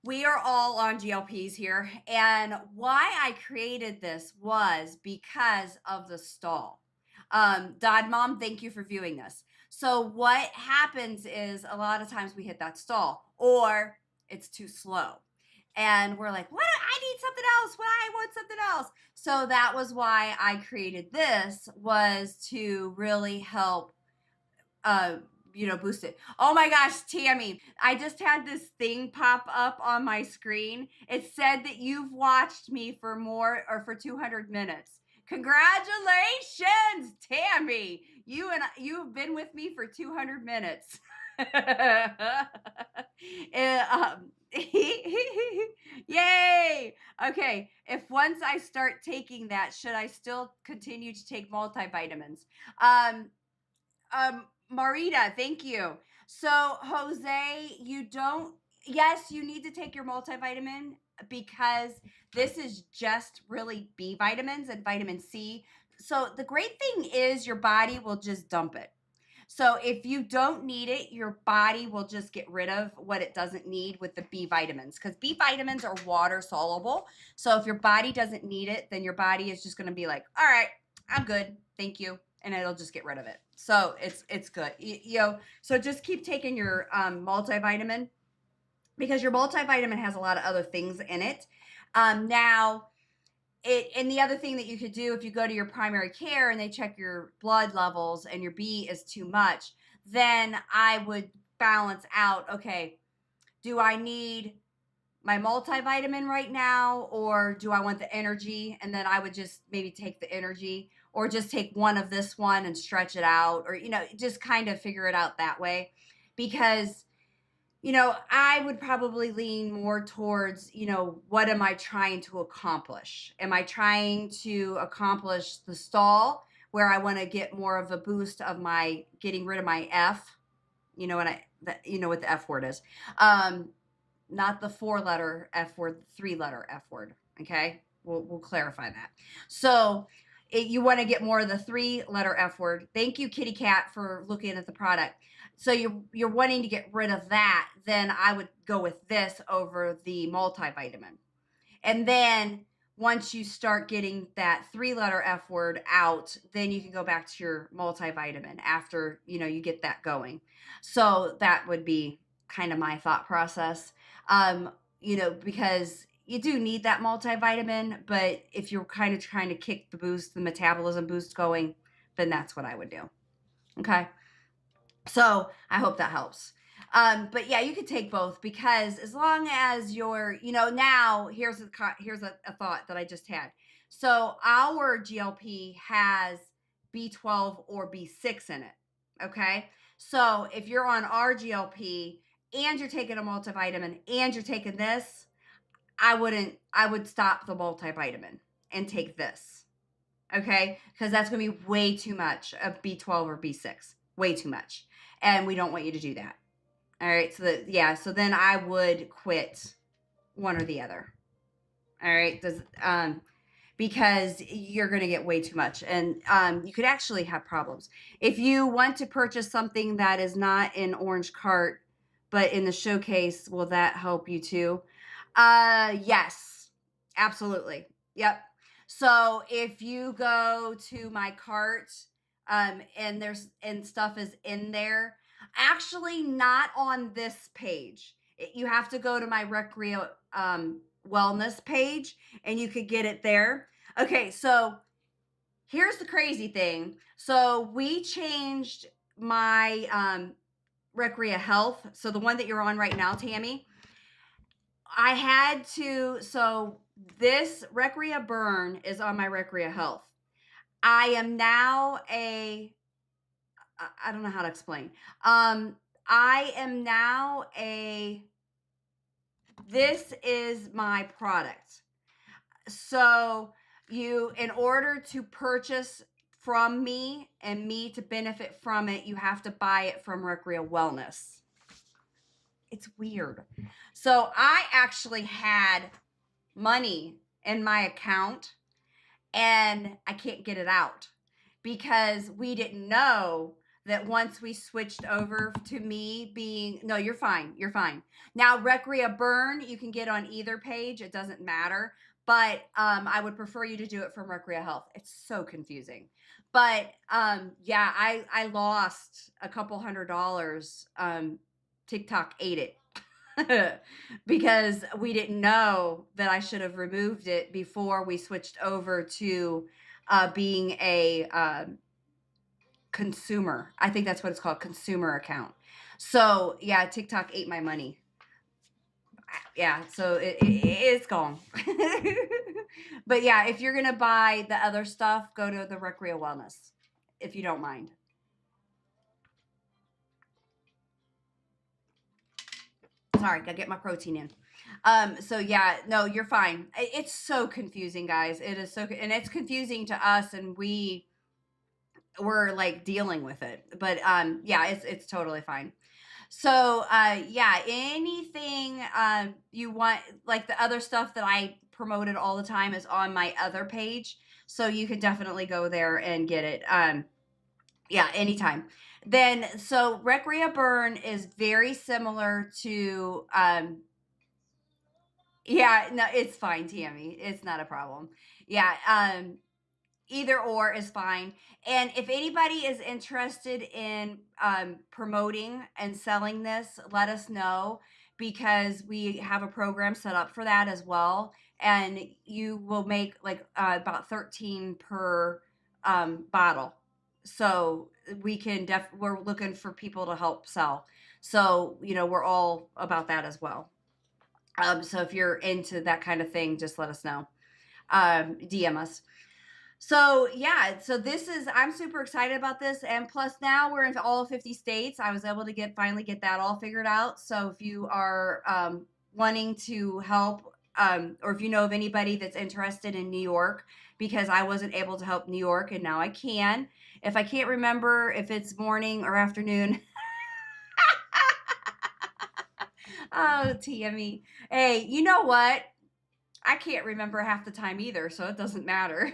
Speaker 1: we are all on GLPs here. And why I created this was because of the stall. Dad, Mom, thank you for viewing this. So what happens is a lot of times we hit that stall or it's too slow. And we're like, what? I need something else. What? I want something else. So that was why I created this, was to really help uh boost it. Oh my gosh, Tammy, I just had this thing pop up on my screen. It said that you've watched me for 200 minutes. Congratulations, Tammy. You've been with me for 200 minutes. Yay. Okay, if once I start taking that, should I still continue to take multivitamins? Marita, thank you. So, Jose, yes, you need to take your multivitamin because this is just really B vitamins and vitamin C. So, the great thing is your body will just dump it. So, if you don't need it, your body will just get rid of what it doesn't need with the B vitamins, because B vitamins are water soluble. So, if your body doesn't need it, then your body is just going to be like, all right, I'm good. Thank you. And it'll just get rid of it. So it's good. So just keep taking your multivitamin, because your multivitamin has a lot of other things in it. Now, and the other thing that you could do, if you go to your primary care and they check your blood levels and your B is too much, then I would balance out, okay, do I need my multivitamin right now, or do I want the energy? And then I would just maybe take the energy, or just take one of this one and stretch it out, or just kind of figure it out that way. Because I would probably lean more towards, what am I trying to accomplish? Am I trying to accomplish the stall, where I want to get more of a boost of my getting rid of my F, what the F word is. Not the 4-letter F word, the 3-letter F word. Okay, we'll clarify that. So you want to get more of the 3-letter F word. Thank you, Kitty Cat, for looking at the product. So you're wanting to get rid of that. Then I would go with this over the multivitamin. And then once you start getting that 3-letter F word out, then you can go back to your multivitamin after you get that going. So that would be kind of my thought process. Because you do need that multivitamin, but if you're kind of trying to kick the metabolism boost going, then that's what I would do. Okay. So I hope that helps. But yeah, you could take both, because as long as you're, now here's a thought that I just had. So our GLP has B12 or B6 in it. Okay. So if you're on our GLP and you're taking a multivitamin and you're taking this, I would stop the multivitamin and take this. Okay. Because that's going to be way too much of B12 or B6. Way too much. And we don't want you to do that. All right. So then I would quit one or the other. All right. Because you're going to get way too much, and you could actually have problems. If you want to purchase something that is not in orange cart, but in the showcase, will that help you too? Yes, absolutely. Yep. So if you go to my cart, and stuff is in there, actually not on this page. You have to go to my Recreo wellness page, and you could get it there. Okay, so here's the crazy thing. So we changed my Recrea Health. So the one that you're on right now, Tammy, I had to, so this Recrea Burn is on my Recrea Health. I am now I don't know how to explain. I am now this is my product. So in order to purchase from me and me to benefit from it, you have to buy it from Recrea Wellness. It's weird. So I actually had money in my account and I can't get it out because we didn't know that once we switched over to me being, no, you're fine. You're fine. Now, Recrea Burn, you can get on either page. It doesn't matter. But I would prefer you to do it from Recrea Health. It's so confusing. But yeah, I lost a couple $100. TikTok ate it. Because we didn't know that I should have removed it before we switched over to being a consumer. I think that's what it's called, consumer account. So yeah, TikTok ate my money. Yeah, so it's gone. But yeah, if you're gonna buy the other stuff, go to the Recrea Wellness, if you don't mind. Sorry, gotta get my protein in. So yeah, no, you're fine. It's so confusing, guys. It is so, and it's confusing to us, and we're like dealing with it. But yeah, it's totally fine. So yeah, anything you want, like the other stuff that I promoted all the time is on my other page, so you can definitely go there and get it. Yeah, anytime. Then so Recrea Burn is very similar to yeah, no, it's fine, Tammy. It's not a problem. Yeah, either or is fine. And if anybody is interested in promoting and selling this, let us know because we have a program set up for that as well. And you will make like about 13 per bottle. So we're looking for people to help sell. So, we're all about that as well. So if you're into that kind of thing, just let us know. DM us. So yeah, so I'm super excited about this, and plus now we're in all 50 states. I was able to finally get that all figured out. So if you are wanting to help, or if you know of anybody that's interested in New York, because I wasn't able to help New York, and now I can. If I can't remember if it's morning or afternoon. Oh, Tammy. Hey, you know what? I can't remember half the time either, so it doesn't matter.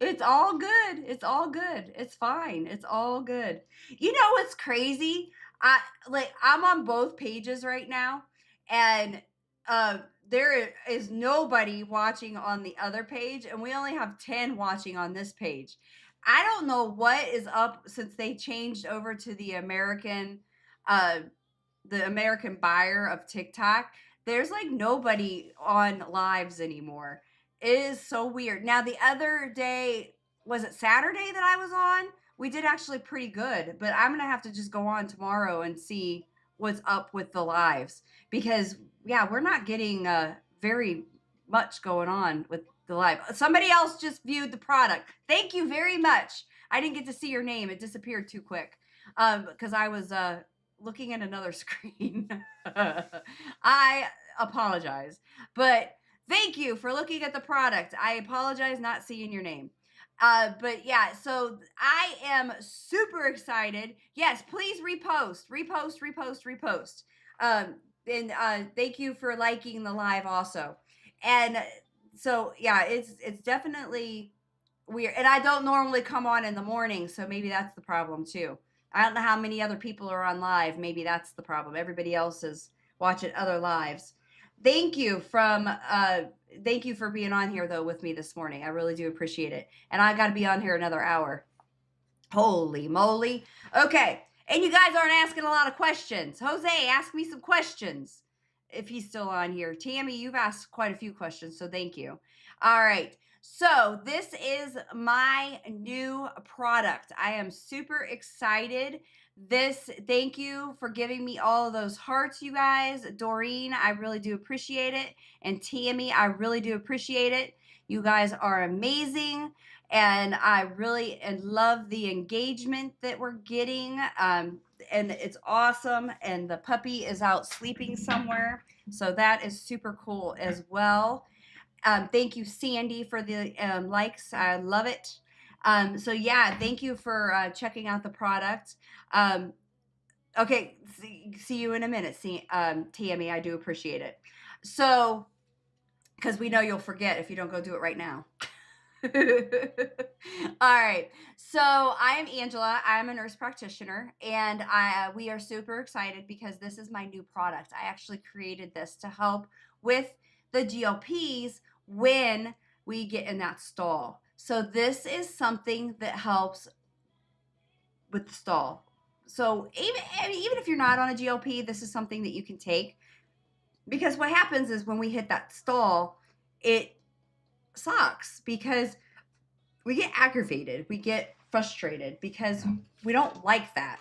Speaker 1: It's all good. It's all good. It's fine. It's all good. You know what's crazy? I'm on both pages right now, and uh there is nobody watching on the other page, and we only have 10 watching on this page. I don't know what is up since they changed over to uh the American buyer of TikTok. There's like nobody on lives anymore. It is so weird. Now, the other day, was it Saturday that I was on? We did actually pretty good, but I'm going to have to just go on tomorrow and see what's up with the lives because, yeah, we're not getting very much going on with the live. Somebody else just viewed the product. Thank you very much. I didn't get to see your name, it disappeared too quick because I was looking at another screen. I apologize, but thank you for looking at the product. I apologize not seeing your name. But yeah, so I am super excited. Yes, please repost, repost, repost, repost. And thank you for liking the live also. And so yeah, it's definitely weird. And I don't normally come on in the morning, so maybe that's the problem too. I don't know how many other people are on live. Maybe that's the problem. Everybody else is watching other lives. Thank you thank you for being on here though with me this morning. I really do appreciate it. And I got to be on here another hour. Holy moly. Okay. And you guys aren't asking a lot of questions. Jose, ask me some questions if he's still on here. Tammy, you've asked quite a few questions, so thank you. All right. So, this is my new product. I am super excited. Thank you for giving me all of those hearts, you guys. Doreen, I really do appreciate it. And Tammy, I really do appreciate it. You guys are amazing. And I really love the engagement that we're getting. And it's awesome. And the puppy is out sleeping somewhere. So that is super cool as well. Thank you, Sandy, for the likes. I love it. So yeah, thank you for checking out the product. Okay, see you in a minute, Tammy. I do appreciate it. So, because we know you'll forget if you don't go do it right now. All right. So I am Angela. I am a nurse practitioner, and we are super excited because this is my new product. I actually created this to help with the GLPs when we get in that stall. So this is something that helps with the stall. So even if you're not on a GLP, this is something that you can take, because what happens is when we hit that stall, it sucks because we get aggravated, we get frustrated because we don't like that.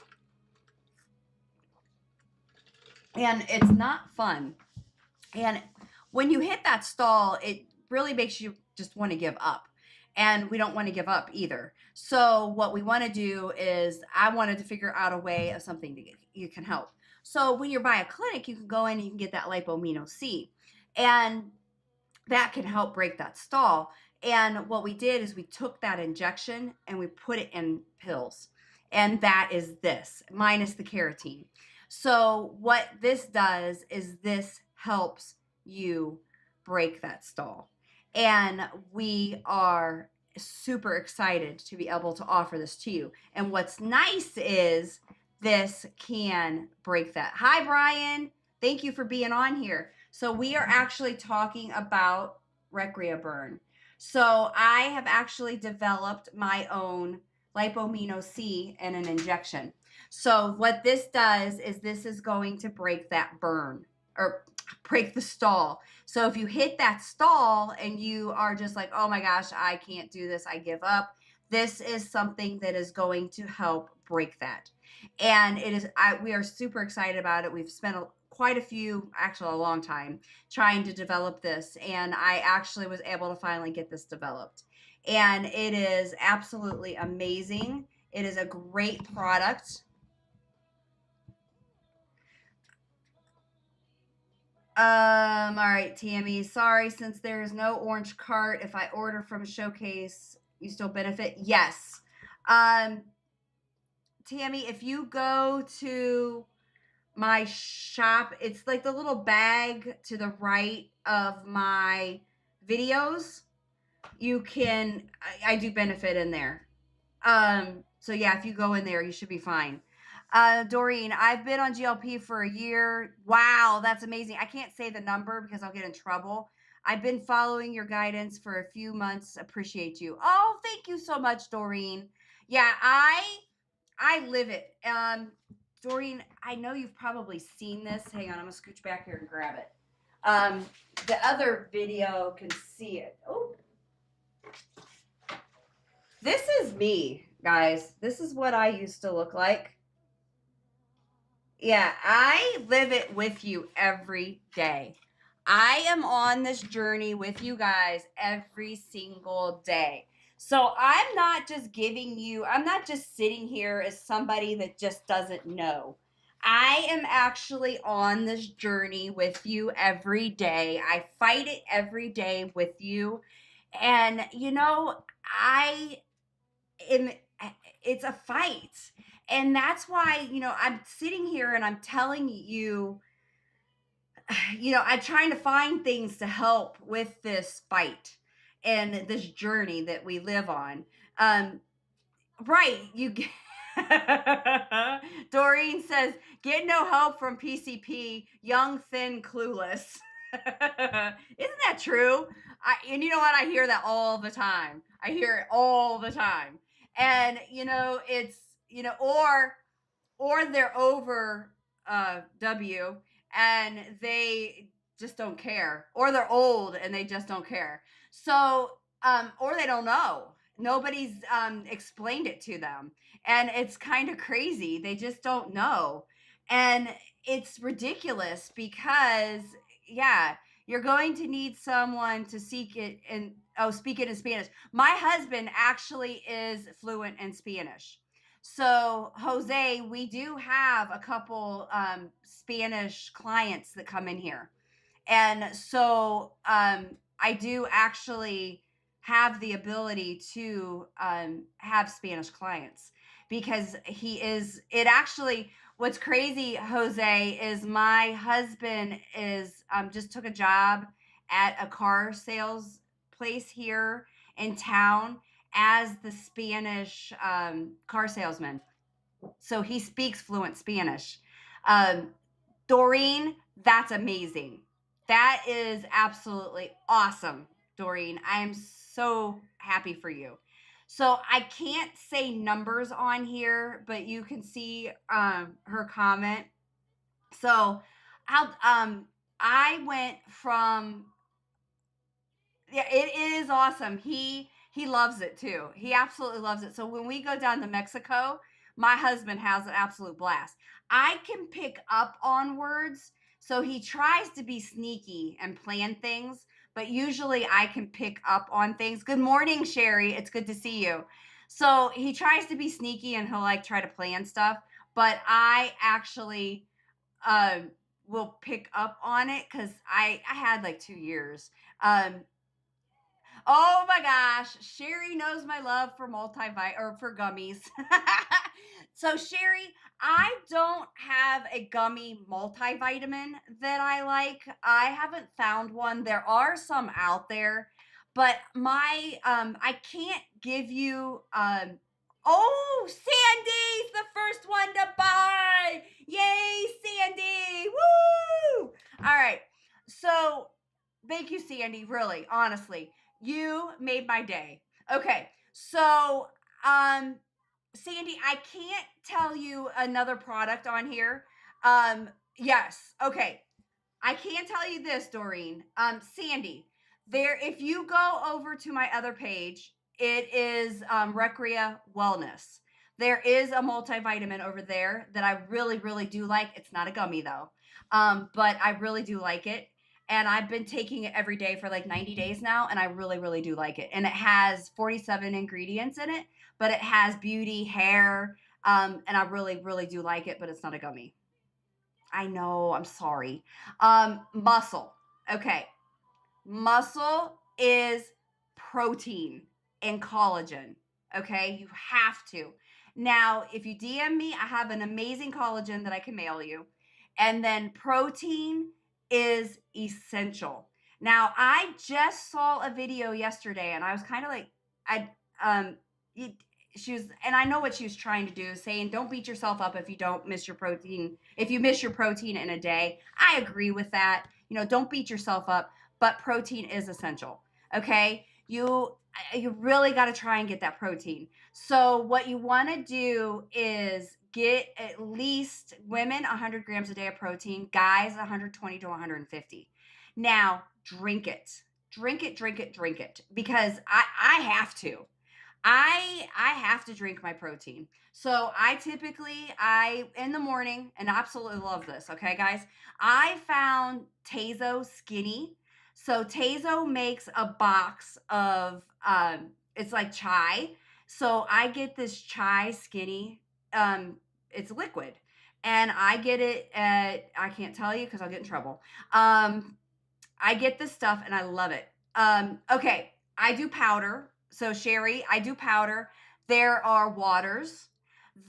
Speaker 1: And it's not fun. And when you hit that stall, it really makes you just want to give up. And we don't want to give up either. So what we want to do is I wanted to figure out a way of something that you can help. So when you're by a clinic, you can go in and you can get that lipomino C. And that can help break that stall. And what we did is we took that injection and we put it in pills. And that is this, minus the carotene. So what this does is this helps you break that stall. And we are super excited to be able to offer this to you. And what's nice is this can break that. Hi, Brian. Thank you for being on here. So we are actually talking about Recrea Burn. So I have actually developed my own lipomino C in an injection. So what this does is this is going to break that burn or break the stall. So if you hit that stall and you are just like, oh my gosh, I can't do this, I give up, this is something that is going to help break that. And we are super excited about it. We've spent quite a few, actually a long time, trying to develop this. And I actually was able to finally get this developed. And it is absolutely amazing. It is a great product. All right, Tammy. Sorry, since there is no orange cart, if I order from Showcase, you still benefit? Yes. Tammy, if you go to my shop, it's like the little bag to the right of my videos. You can, I do benefit in there. So yeah, if you go in there, you should be fine. Doreen, I've been on GLP for a year. Wow, that's amazing. I can't say the number because I'll get in trouble. I've been following your guidance for a few months. Appreciate you. Oh, thank you so much, Doreen. Yeah, I live it. Doreen, I know you've probably seen this. Hang on, I'm gonna scooch back here and grab it. The other video can see it. Oh, this is me, guys. This is what I used to look like. Yeah, I live it with you every day. I am on this journey with you guys every single day. So I'm not just I'm not just sitting here as somebody that just doesn't know. I am actually on this journey with you every day. I fight it every day with you. And, I am, it's a fight. And that's why, I'm sitting here and I'm telling you, I'm trying to find things to help with this fight and this journey that we live on. Right. Doreen says, get no help from PCP, young, thin, clueless. Isn't that true? And you know what? I hear that all the time. I hear it all the time. And, it's, or they're over W and they just don't care, or they're old and they just don't care. So, or they don't know. Nobody's explained it to them, and it's kind of crazy. They just don't know, and it's ridiculous because, yeah, You're going to need someone to speak it in Spanish. My husband actually is fluent in Spanish. So, Jose, we do have a couple Spanish clients that come in here. And so I do actually have the ability to have Spanish clients because it actually, what's crazy, Jose, is my husband is just took a job at a car sales place here in town as the Spanish car salesman. So he speaks fluent Spanish. Um, Doreen, that's amazing. That is absolutely awesome, Doreen. I am so happy for you. So I can't say numbers on here, but you can see her comment. So I went from yeah, it is awesome. He loves it too. He absolutely loves it. So when we go down to Mexico, my husband has an absolute blast. I can pick up on words, so he tries to be sneaky and plan things, but usually I can pick up on things. Good morning, Sherry. It's good to see you. So he tries to be sneaky and he'll like try to plan stuff, but I actually um will pick up on it because I had like 2 years. Um, Oh my gosh, Sherry knows my love for multivit or for gummies. So Sherry, I don't have a gummy multivitamin that I like. I haven't found one. There are some out there, but my I can't give you oh, Sandy's the first one to buy. Yay, Sandy. Woo! All right. So, thank you, Sandy, really, honestly. You made my day. Okay. So, um, Sandy, I can't tell you another product on here. Yes. Okay. I can tell you this, Doreen. Sandy, there, if you go over to my other page, it is Recrea Wellness. There is a multivitamin over there that I really, really do like. It's not a gummy though, but I really do like it. And I've been taking it every day for like 90 days now, and I really, really do like it. And it has 47 ingredients in it, but it has beauty, hair, and I really, really do like it, but it's not a gummy. I know, I'm sorry. Muscle. Okay. Muscle is protein and collagen. Okay. You have to. Now, if you DM me, I have an amazing collagen that I can mail you. And then protein is essential. Now, I just saw a video yesterday and I was kind of like, I, it, she was, and I know what she was trying to do, saying don't beat yourself up if you don't miss your protein. If you miss your protein in a day, I agree with that. You know, don't beat yourself up, but protein is essential. Okay, you really got to try and get that protein. So what you want to do is get at least women 100 grams a day of protein, guys 120 to 150. Now drink it, drink it, drink it, drink it, because I have to. I have to drink my protein. So I typically I in the morning and I absolutely love this, okay guys? I found Tazo Skinny. So Tazo makes a box of it's like chai. So I get this chai skinny it's liquid. And I get it at I can't tell you cuz I'll get in trouble. Um I get this stuff and I love it. Okay, I do powder. So Sherry, I do powder. There are waters.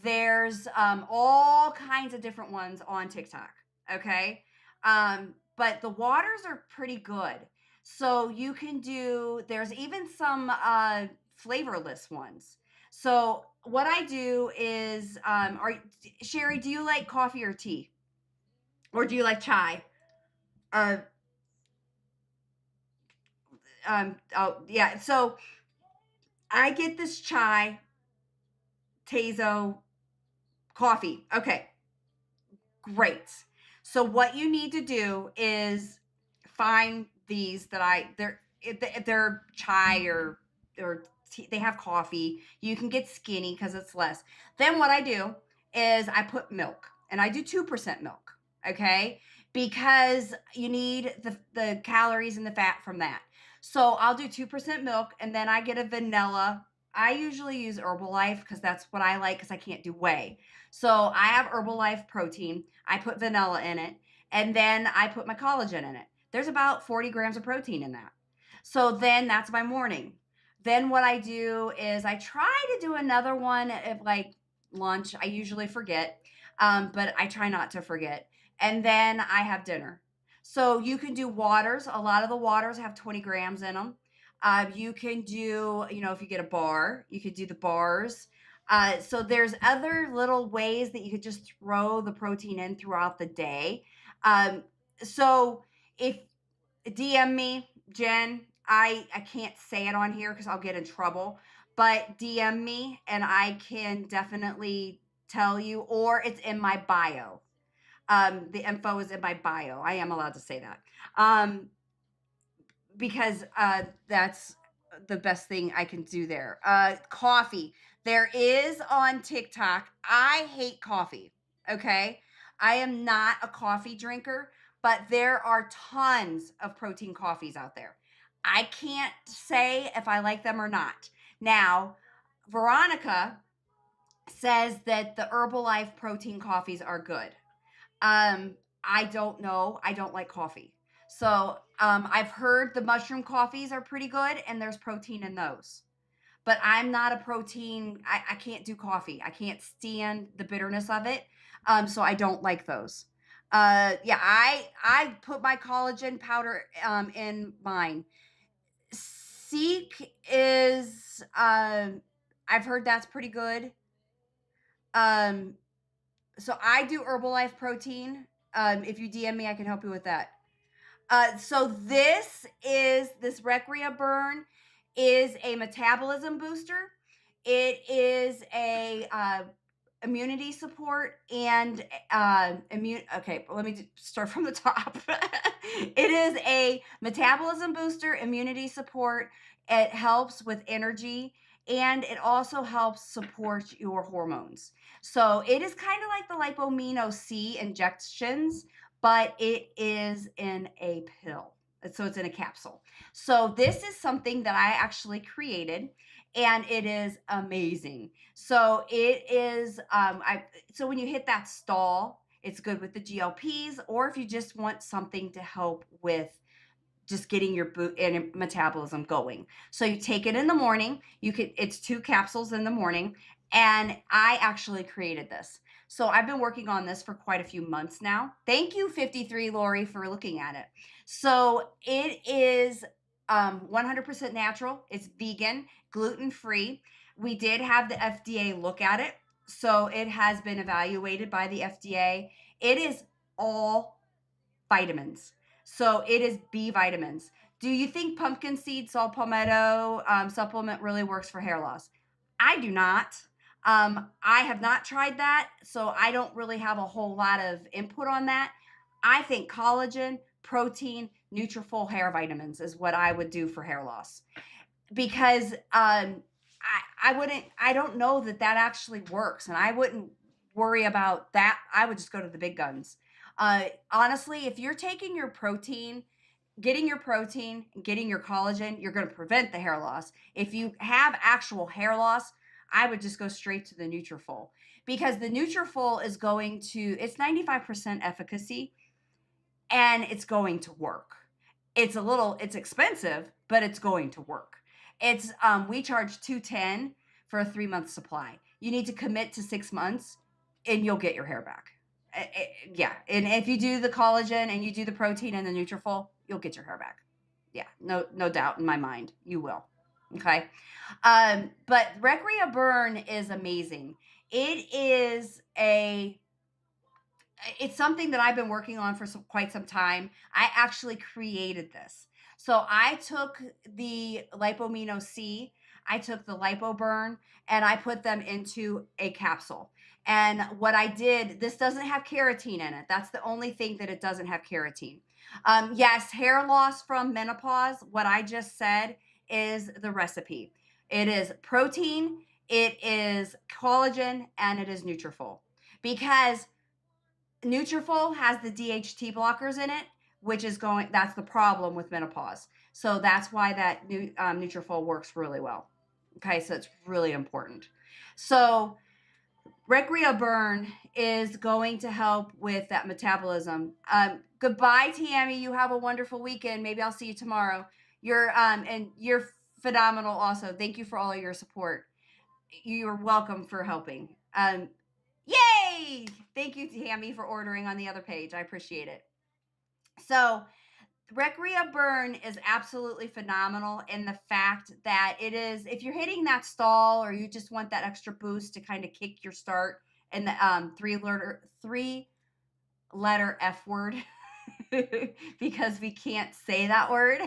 Speaker 1: There's all kinds of different ones on TikTok. Okay, but the waters are pretty good. So you can do. There's even some flavorless ones. So what I do is, Sherry, do you like coffee or tea, or do you like chai? Uh, oh yeah, so I get this chai Tazo coffee. Okay, great. So what you need to do is find these that they're if they're chai or tea, they have coffee. You can get skinny because it's less. Then what I do is I put milk and I do 2% milk. Okay, because you need the calories and the fat from that. So I'll do 2% milk and then I get a vanilla. I usually use Herbalife because that's what I like because I can't do whey. So I have Herbalife protein. I put vanilla in it and then I put my collagen in it. There's about 40 grams of protein in that. So then that's my morning. Then what I do is I try to do another one at like lunch. I usually forget, but I try not to forget, and then I have dinner. So you can do waters. A lot of the waters have 20 grams in them. You can do, if you get a bar, you could do the bars. So there's other little ways that you could just throw the protein in throughout the day. So if DM me, Jen, I can't say it on here because I'll get in trouble, but DM me and I can definitely tell you, or it's in my bio. The info is in my bio. I am allowed to say that. Because that's the best thing I can do there. Coffee. There is on TikTok. I hate coffee. Okay. I am not a coffee drinker, but there are tons of protein coffees out there. I can't say if I like them or not. Now, Veronica says that the Herbalife protein coffees are good. I don't know. I don't like coffee. So I've heard the mushroom coffees are pretty good and there's protein in those. But I'm not a protein, I can't do coffee. I can't stand the bitterness of it. So I don't like those. Yeah, I put my collagen powder in mine. Seek is I've heard that's pretty good. Um, so I do Herbalife protein. If you DM me, I can help you with that. So this Recrea Burn is a metabolism booster. It is a immunity support and immune. Okay, let me start from the top. It is a metabolism booster, immunity support. It helps with energy and it also helps support your hormones. So it is kind of like the Lipomino C injections, but it is in a pill. So it's in a capsule. So this is something that I actually created and it is amazing. So it is so when you hit that stall, it's good with the GLPs or if you just want something to help with just getting your and metabolism going. So you take it in the morning. It's 2 capsules in the morning and I actually created this. So I've been working on this for quite a few months now. Thank you 53 Lori for looking at it. So it is 100% natural. It's vegan, gluten free. We did have the FDA look at it. So it has been evaluated by the FDA. It is all vitamins. So it is B vitamins. Do you think pumpkin seed saw palmetto supplement really works for hair loss? I do not. I have not tried that, so I don't really have a whole lot of input on that. I think collagen, protein, Nutrafol hair vitamins is what I would do for hair loss because I don't know that actually works, and I wouldn't worry about that. I would just go to the big guns. Honestly, if you're taking your protein, getting your protein, getting your collagen, you're going to prevent the hair loss. If you have actual hair loss, I would just go straight to the Nutrafol because the Nutrafol is going to, it's 95% efficacy and it's going to work. It's expensive, but it's going to work. It's we charge 210 for a 3-month supply. You need to commit to 6 months and you'll get your hair back. Yeah, and if you do the collagen and you do the protein and the Nutrafol, you'll get your hair back. Yeah, no doubt in my mind, you will. Okay, but Recrea Burn is amazing. It is a it's something that I've been working on for quite some time. I actually created this. So I took the Lipomino C, I took the LipoBurn, and I put them into a capsule. And what I did, this doesn't have keratin in it. That's the only thing that it doesn't have keratin. Yes, hair loss from menopause, what I just said is the recipe. It is protein, it is collagen, and it is Nutrafol. Because Nutrafol has the DHT blockers in it, which is that's the problem with menopause. So that's why that Nutrafol works really well. Okay, so it's really important. So Recrea Burn is going to help with that metabolism. Goodbye, Tammy. You have a wonderful weekend. Maybe I'll see you tomorrow. You're phenomenal. Also, thank you for all of your support. You're welcome for helping. Yay! Thank you, Tammy, for ordering on the other page. I appreciate it. So Recrea Burn is absolutely phenomenal in the fact that it is, if you're hitting that stall or you just want that extra boost to kind of kick your start in the three letter F word, because we can't say that word.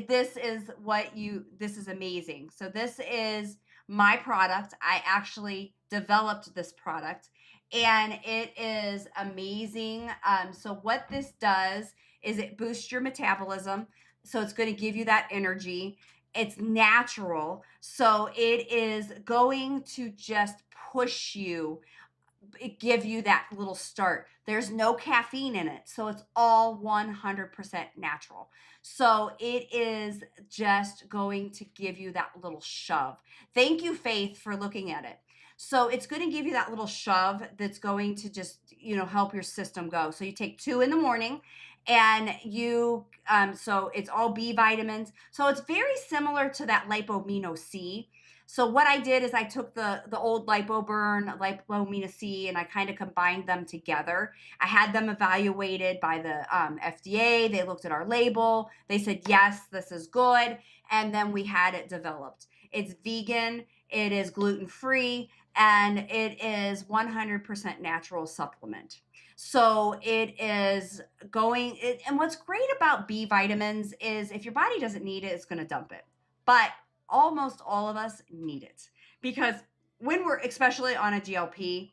Speaker 1: This is amazing. So this is my product. I actually developed this product and it is amazing. So what this does is it boosts your metabolism. So it's going to give you that energy. It's natural. So it is going to just push you, give you that little start. There's no caffeine in it, so it's all 100% natural. So it is just going to give you that little shove. Thank you, Faith, for looking at it. So it's going to give you that little shove that's going to just, help your system go. So you take 2 in the morning and so it's all B vitamins. So it's very similar to that Lipomino C. So what I did is I took the old LipoBurn, Lipomina C, and I kind of combined them together. I had them evaluated by the FDA. They looked at our label. They said, yes, this is good. And then we had it developed. It's vegan. It is gluten-free. And it is 100% natural supplement. So it is and what's great about B vitamins is if your body doesn't need it, it's going to dump it. But almost all of us need it because when we're especially on a GLP,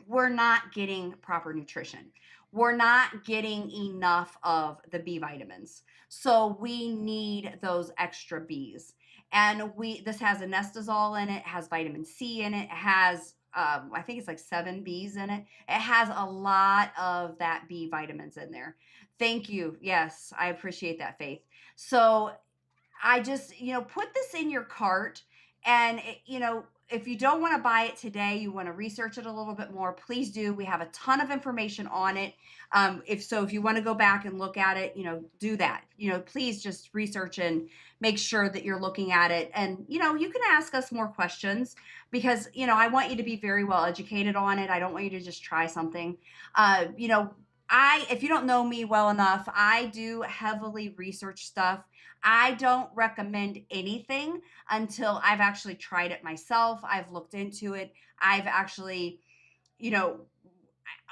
Speaker 1: we're not getting proper nutrition. We're not getting enough of the B vitamins. So we need those extra Bs. And this has anestazole in it, has vitamin C in it, it has I think it's like 7 Bs in it. It has a lot of that B vitamins in there. Thank you. Yes, I appreciate that, Faith. So I just, put this in your cart and, if you don't want to buy it today, you want to research it a little bit more, please do. We have a ton of information on it. If you want to go back and look at it, do that. Please just research and make sure that you're looking at it. And, you can ask us more questions because, I want you to be very well educated on it. I don't want you to just try something. If you don't know me well enough, I do heavily research stuff. I don't recommend anything until I've actually tried it myself. I've looked into it. I've actually,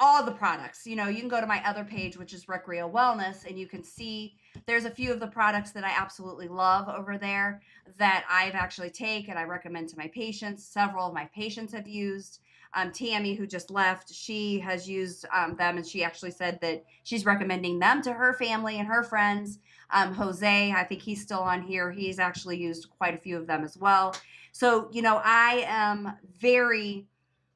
Speaker 1: all the products, you can go to my other page, which is Recrea Wellness, and you can see there's a few of the products that I absolutely love over there that I've actually taken and I recommend to my patients. Several of my patients have used. Tammy, who just left, she has used them, and she actually said that she's recommending them to her family and her friends. Jose, I think he's still on here. He's actually used quite a few of them as well. So, I am very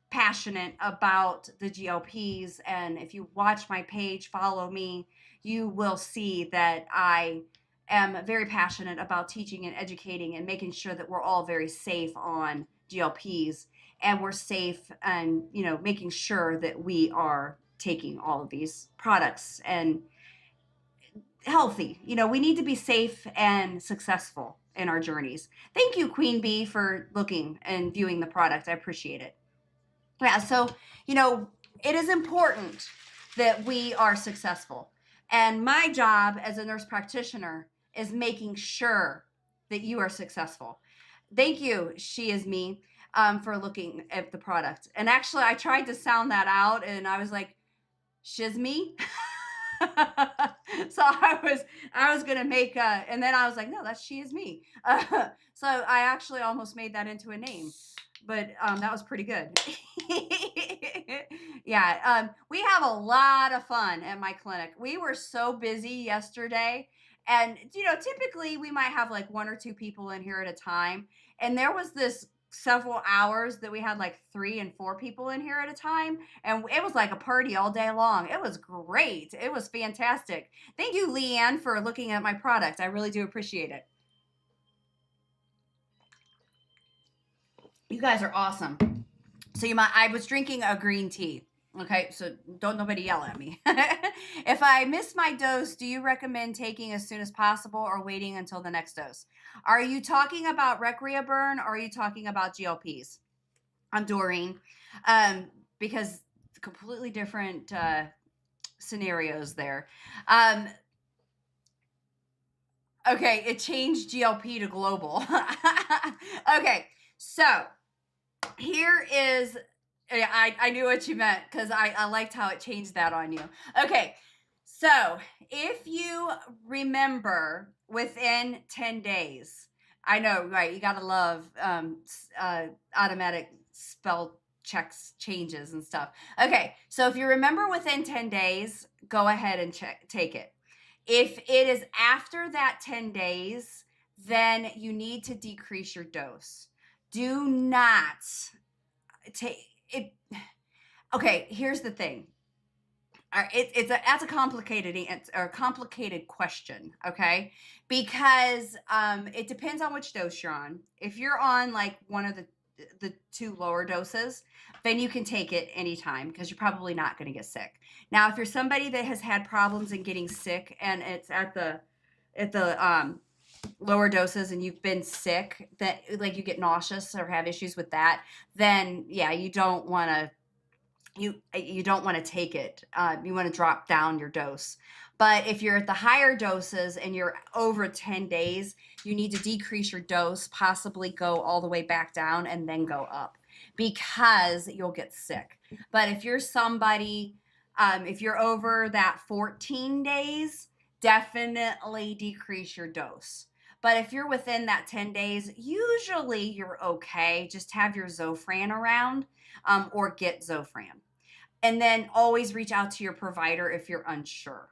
Speaker 1: passionate about the GLPs. And if you watch my page, follow me, you will see that I am very passionate about teaching and educating and making sure that we're all very safe on GLPs and we're safe and, making sure that we are taking all of these products and healthy. We need to be safe and successful in our journeys. Thank you, Queen Bee, for looking and viewing the product. I appreciate it. Yeah, so, it is important that we are successful. And my job as a nurse practitioner is making sure that you are successful. Thank you, She Is Me, for looking at the product. And actually, I tried to sound that out and I was like, shiz me. So I was gonna make and then I was like, no, that's She Is Me. So I actually almost made that into a name, but that was pretty good. Yeah, we have a lot of fun at my clinic. We were so busy yesterday, and typically we might have like 1 or 2 people in here at a time, and there was this several hours that we had like 3 and 4 people in here at a time, and it was like a party all day long. It was great. It was fantastic. Thank you, Leanne, for looking at my product. I really do appreciate it. You guys are awesome. So I was drinking a green tea. Okay, so don't nobody yell at me. If I miss my dose, do you recommend taking as soon as possible or waiting until the next dose? Are you talking about Recrea Burn or are you talking about GLPs? I'm Doreen, because completely different scenarios there. Okay, it changed GLP to global. Okay, so here is, I knew what you meant because I liked how it changed that on you. Okay, so if you remember within 10 days, I know, right? You got to love automatic spell checks changes and stuff. Okay, so if you remember within 10 days, go ahead and take it. If it is after that 10 days, then you need to decrease your dose. Do not take it. Okay, here's the thing. That's a complicated answer, or a complicated question, okay? Because it depends on which dose you're on. If you're on like one of the 2 lower doses, then you can take it anytime because you're probably not going to get sick. Now, if you're somebody that has had problems in getting sick and it's at the lower doses and you've been sick, that like you get nauseous or have issues with that, then yeah, you don't want to take it. You want to drop down your dose. But if you're at the higher doses and you're over 10 days, you need to decrease your dose, possibly go all the way back down and then go up because you'll get sick. But if you're somebody, if you're over that 14 days, definitely decrease your dose. But if you're within that 10 days, usually you're okay. Just have your Zofran around, or get Zofran. And then always reach out to your provider if you're unsure,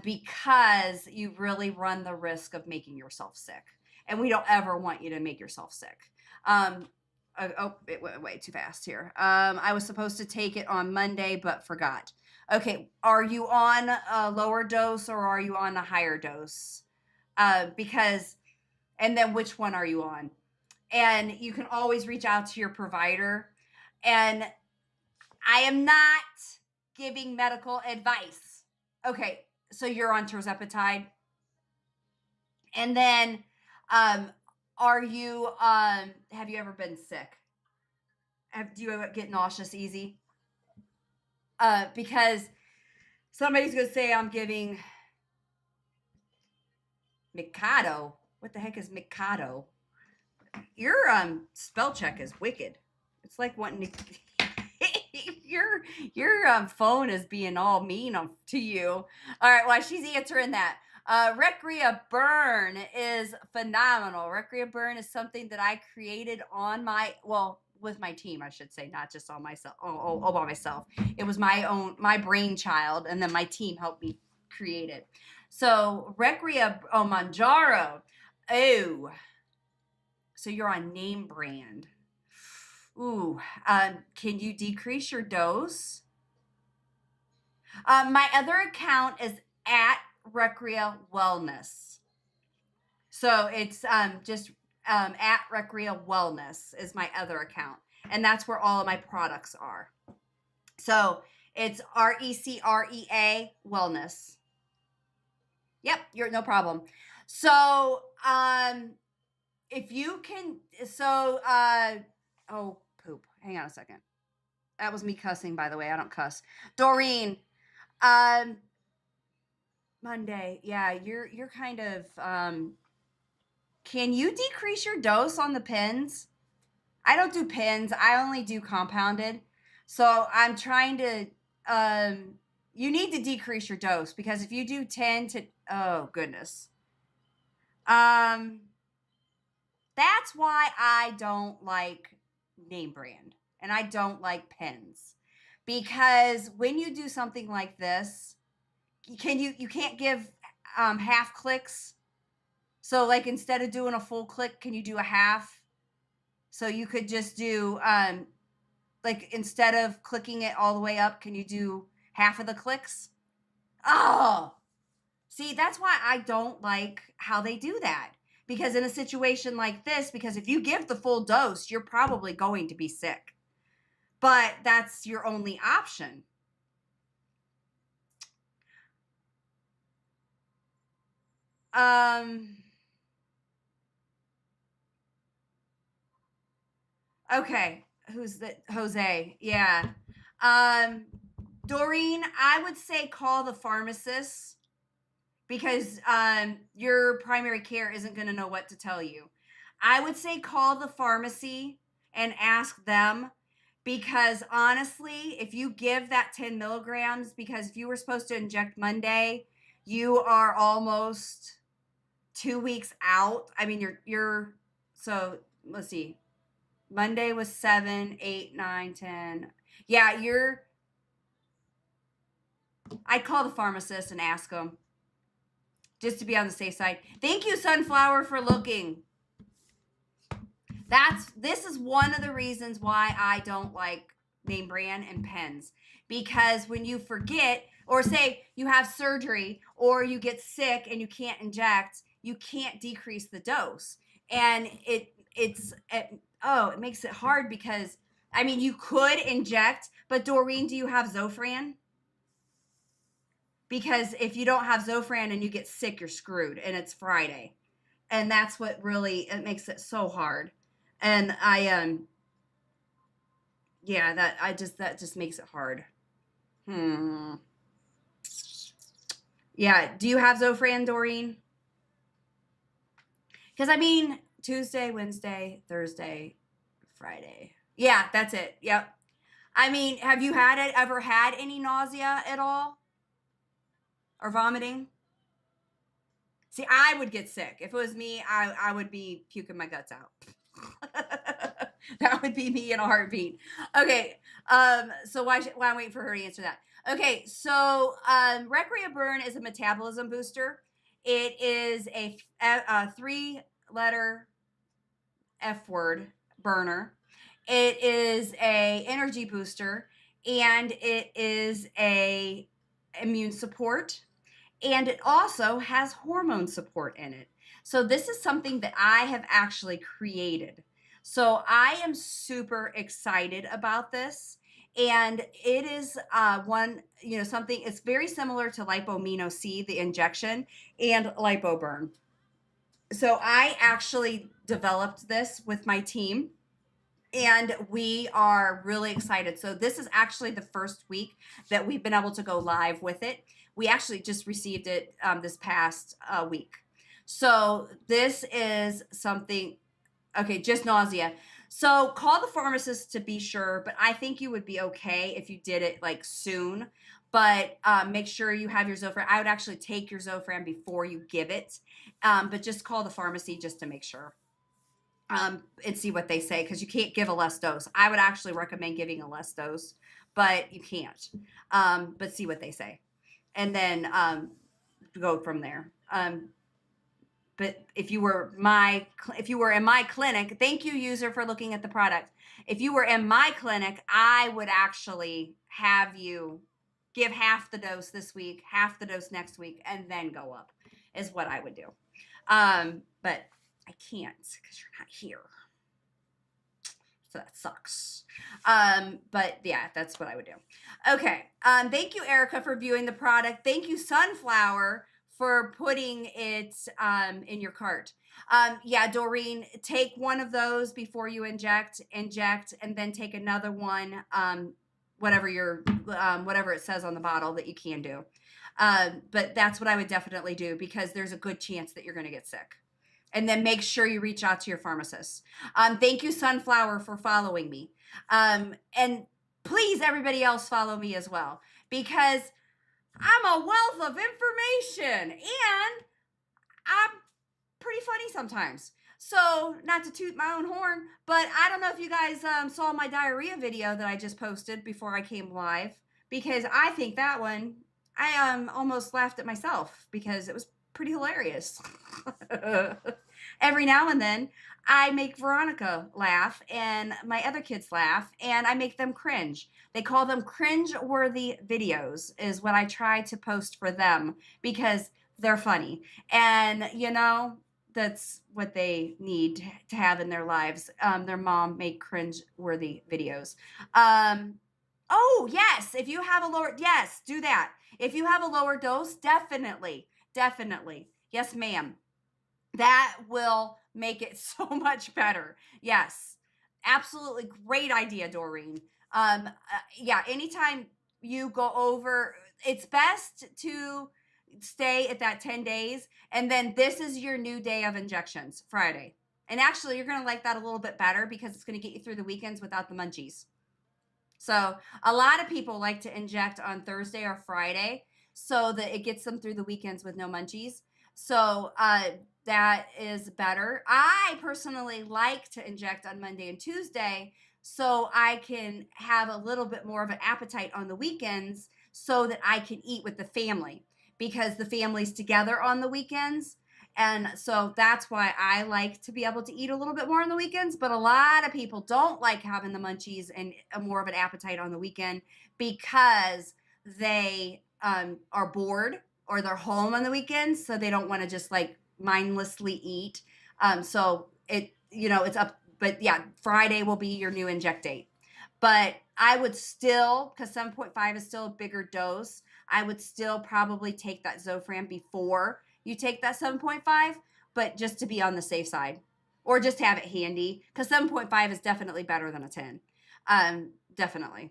Speaker 1: because you really run the risk of making yourself sick. And we don't ever want you to make yourself sick. It went way too fast here. I was supposed to take it on Monday, but forgot. Okay, are you on a lower dose or are you on a higher dose? And then which one are you on? And you can always reach out to your provider. And I am not giving medical advice. Okay, so you're on tirzepatide. And then, are you, have you ever been sick? Do you ever get nauseous easy? Because somebody's going to say I'm giving Mikado. What the heck is Mikado? Your spell check is wicked. It's like wanting to your phone is being all mean to you. All right, while she's answering that, Recrea Burn is phenomenal. Recrea Burn is something that I created with my team, I should say, not just on myself, all by myself. It was my brainchild, and then my team helped me create it. So Recrea Manjaro. Oh, so you're on name brand. Ooh, can you decrease your dose? My other account is at Recrea Wellness. So it's just at Recrea Wellness is my other account. And that's where all of my products are. So it's RECREA Wellness. Yep, you're no problem. So if you can, oh poop. Hang on a second. That was me cussing, by the way. I don't cuss. Doreen, Monday. Yeah, you're kind of can you decrease your dose on the pins? I don't do pins. I only do compounded. So I'm trying to you need to decrease your dose because if you do 10 to oh goodness. That's why I don't like name brand and I don't like pens. Because when you do something like this, you can't give half clicks. So like instead of doing a full click, can you do a half? So you could just do, like, instead of clicking it all the way up, can you do half of the clicks? Oh, see, that's why I don't like how they do that. Because in a situation like this, because if you give the full dose, you're probably going to be sick. But that's your only option. Okay. Who's the Jose? Yeah. Doreen, I would say call the pharmacist because your primary care isn't going to know what to tell you. I would say call the pharmacy and ask them because honestly, if you give that 10 milligrams, because if you were supposed to inject Monday, you are almost 2 weeks out. I mean, so let's see. Monday was 7, 8, 9, 10. Yeah, I'd call the pharmacist and ask them just to be on the safe side. Thank you, Sunflower, for looking. This is one of the reasons why I don't like name brand and pens, because when you forget or say you have surgery or you get sick and you can't inject, you can't decrease the dose, and it makes it hard because I mean you could inject, but Doreen, do you have Zofran? Because if you don't have Zofran and you get sick, you're screwed, and it's Friday, and that's what really it makes it so hard. And yeah, that just makes it hard. Yeah, do you have Zofran, Doreen? Because I mean, Tuesday, Wednesday, Thursday, Friday. Yeah, that's it. Yep. I mean, have you ever had any nausea at all or vomiting? See, I would get sick. If it was me, I would be puking my guts out. That would be me in a heartbeat. Okay. So why am I waiting for her to answer that? Okay. So Recrea Burn is a metabolism booster. It is a 3-letter F word burner. It is a energy booster, and it is a immune support, and it also has hormone support in it. So this is something that I have actually created. So I am super excited about this. And it is something, it's very similar to Lipomino C, the injection, and LipoBurn. So I actually developed this with my team, and we are really excited. So this is actually the first week that we've been able to go live with it. We actually just received it this past week. So this is something, okay, just nausea. So call the pharmacist to be sure, but I think you would be okay if you did it like soon. But make sure you have your Zofran. I would actually take your Zofran before you give it, but just call the pharmacy just to make sure. And see what they say, because you can't give a less dose. I would actually recommend giving a less dose, but you can't. But see what they say, and then go from there. But if you were in my clinic, thank you, user, for looking at the product. If you were in my clinic, I would actually have you give half the dose this week, half the dose next week, and then go up, is what I would do. But I can't because you're not here. So that sucks. But yeah, that's what I would do. Okay. Thank you, Erica, for viewing the product. Thank you, Sunflower, for putting it in your cart. Yeah, Doreen, take one of those before you inject, and then take another one, whatever it says on the bottle that you can do. But that's what I would definitely do, because there's a good chance that you're going to get sick. And then make sure you reach out to your pharmacist. Thank you, Sunflower, for following me. And please, everybody else, follow me as well, because I'm a wealth of information, and I'm pretty funny sometimes. So, not to toot my own horn, but I don't know if you guys saw my diarrhea video that I just posted before I came live, because I think that one, I almost laughed at myself because it was pretty hilarious. every now and then I make Veronica laugh and my other kids laugh and I make them cringe. They call them cringe worthy videos, is what I try to post for them because they're funny. And, that's what they need to have in their lives. Their mom make cringe worthy videos. Um, oh, yes. If you have a lower, yes, do that. If you have a lower dose, definitely, definitely. Yes, ma'am. That will make it so much better. Yes, absolutely great idea, Doreen. Yeah, anytime you go over, it's best to stay at that 10 days, and then this is your new day of injections, Friday. And actually, you're going to like that a little bit better because it's going to get you through the weekends without the munchies. So a lot of people like to inject on Thursday or Friday so that it gets them through the weekends with no munchies. So that is better. I personally like to inject on Monday and Tuesday so I can have a little bit more of an appetite on the weekends so that I can eat with the family because the family's together on the weekends. And so that's why I like to be able to eat a little bit more on the weekends. But a lot of people don't like having the munchies and more of an appetite on the weekend because they are bored or they're home on the weekends. So they don't want to just like mindlessly eat. So it's up. But yeah, Friday will be your new inject date. But I would still, because 7.5 is still a bigger dose, I would still probably take that Zofran before you take that 7.5, but just to be on the safe side or just have it handy because 7.5 is definitely better than a 10. Definitely.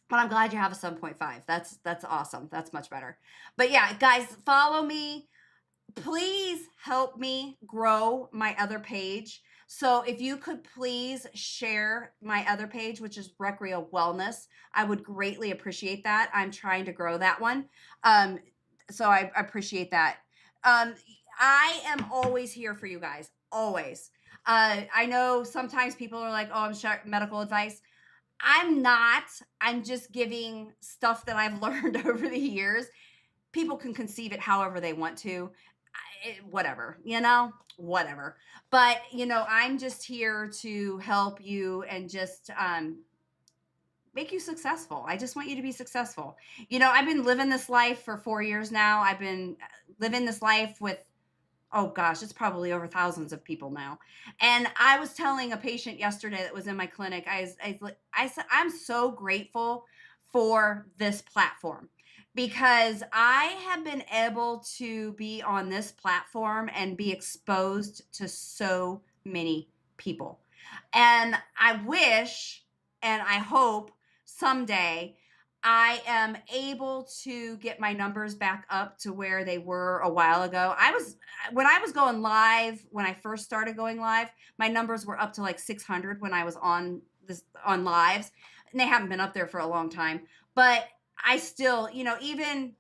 Speaker 1: But I'm glad you have a 7.5. That's awesome. That's much better. But yeah, guys, follow me. Please help me grow my other page. So if you could please share my other page, which is Recreo Wellness, I would greatly appreciate that. I'm trying to grow that one. So I appreciate that. Um, I am always here for you guys, always. I know sometimes people are like, oh, I'm sharing medical advice. I'm not. I'm just giving stuff that I've learned over the years. People can conceive it however they want to. Whatever, whatever. But, I'm just here to help you and just make you successful. I just want you to be successful. I've been living this life for 4 years now. I've been living this life with, oh gosh, it's probably over thousands of people now. And I was telling a patient yesterday that was in my clinic, I said, I'm so grateful for this platform because I have been able to be on this platform and be exposed to so many people. And I wish and I hope someday I am able to get my numbers back up to where they were a while ago. When I was going live, when I first started going live, my numbers were up to like 600 when I was on lives, and they haven't been up there for a long time. But I still, even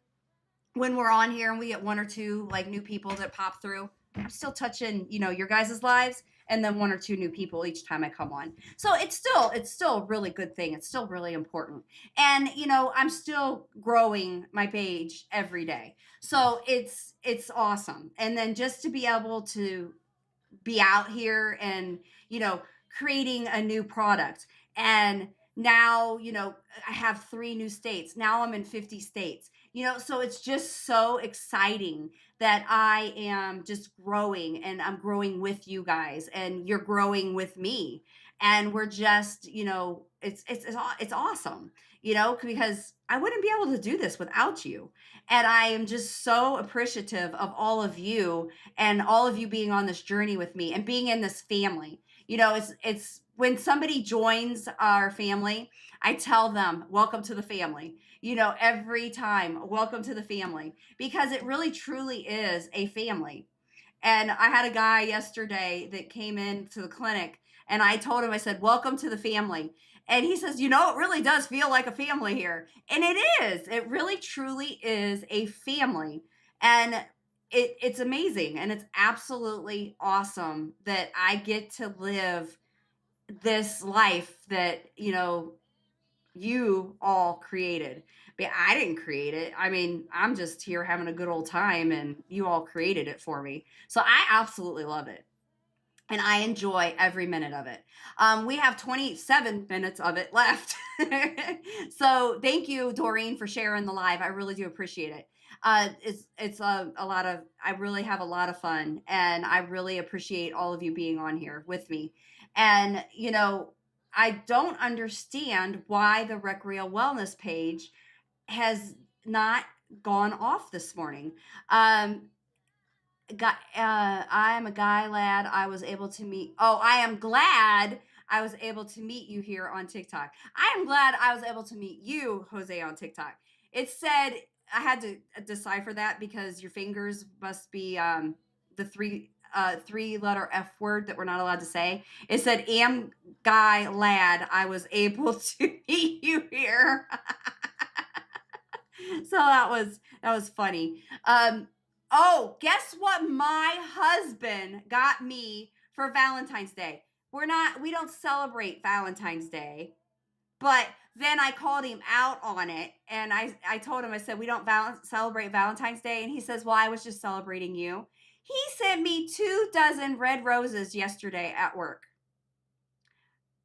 Speaker 1: when we're on here and we get one or two like new people that pop through, I'm still touching, your guys' lives and then one or two new people each time I come on. So it's still a really good thing. It's still really important. And I'm still growing my page every day. So it's awesome. And then just to be able to be out here and creating a new product. And now I have 3 new states. Now I'm in 50 states. So it's just so exciting that I am just growing, and I'm growing with you guys and you're growing with me, and we're just it's awesome, because I wouldn't be able to do this without you. And I am just so appreciative of all of you and all of you being on this journey with me and being in this family. It's when somebody joins our family, I tell them, welcome to the family. Every time, welcome to the family, because it really truly is a family. And I had a guy yesterday that came into the clinic, and I told him, I said, welcome to the family. And he says, it really does feel like a family here. And it is. It really truly is a family. And it's amazing. And it's absolutely awesome that I get to live this life that, you all created. But I didn't create it. I mean, I'm just here having a good old time, and you all created it for me. So I absolutely love it. And I enjoy every minute of it. We have 27 minutes of it left. So thank you, Doreen, for sharing the live. I really do appreciate it. It's a lot of, I really have a lot of fun, and I really appreciate all of you being on here with me. And, I don't understand why the Recreal Wellness page has not gone off this morning. I am a guy lad. I was able to meet. Oh, I am glad I was able to meet you here on TikTok. I am glad I was able to meet you, Jose, on TikTok. It said I had to decipher that because your fingers must be the three letter F word that we're not allowed to say. It said am guy lad. I was able to meet you here. So that was funny. Oh, guess what my husband got me for Valentine's Day? We don't celebrate Valentine's Day, but then I called him out on it, and I told him, I said, we don't celebrate Valentine's Day, and he says, well, I was just celebrating you. He sent me 24 red roses yesterday at work.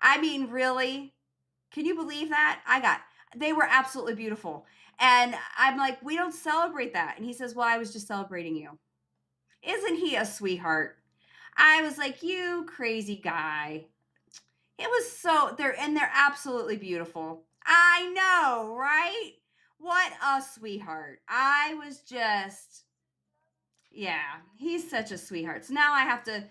Speaker 1: I mean, really? Can you believe that? They were absolutely beautiful. And I'm like, we don't celebrate that. And he says, well, I was just celebrating you. Isn't he a sweetheart? I was like, you crazy guy. It was they're absolutely beautiful. I know, right? What a sweetheart. I was just, yeah, he's such a sweetheart. So now I have to,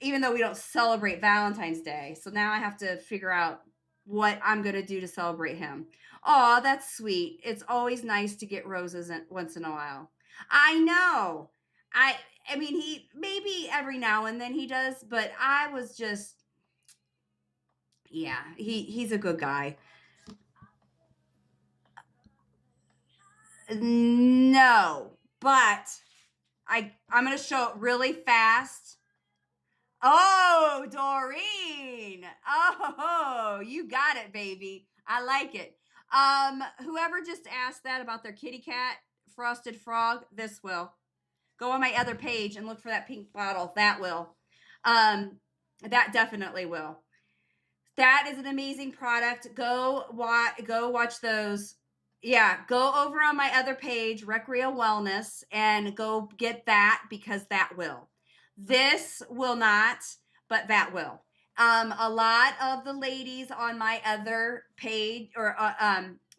Speaker 1: even though we don't celebrate Valentine's Day, so now I have to figure out what I'm going to do to celebrate him. Oh, that's sweet. It's always nice to get roses once in a while. I know. I I mean, he maybe every now and then he does, but I was just, yeah, he's a good guy. No, but I'm going to show it really fast. Oh, Doreen. Oh, you got it, baby. I like it. Whoever just asked that about their kitty cat, Frosted Frog, this will. Go on my other page and look for that pink bottle. That will. Um, that definitely will. That is an amazing product. Go watch those. Yeah, go over on my other page, Recreal Wellness, and go get that because that will. This will not, but that will. A lot of the ladies on my other page or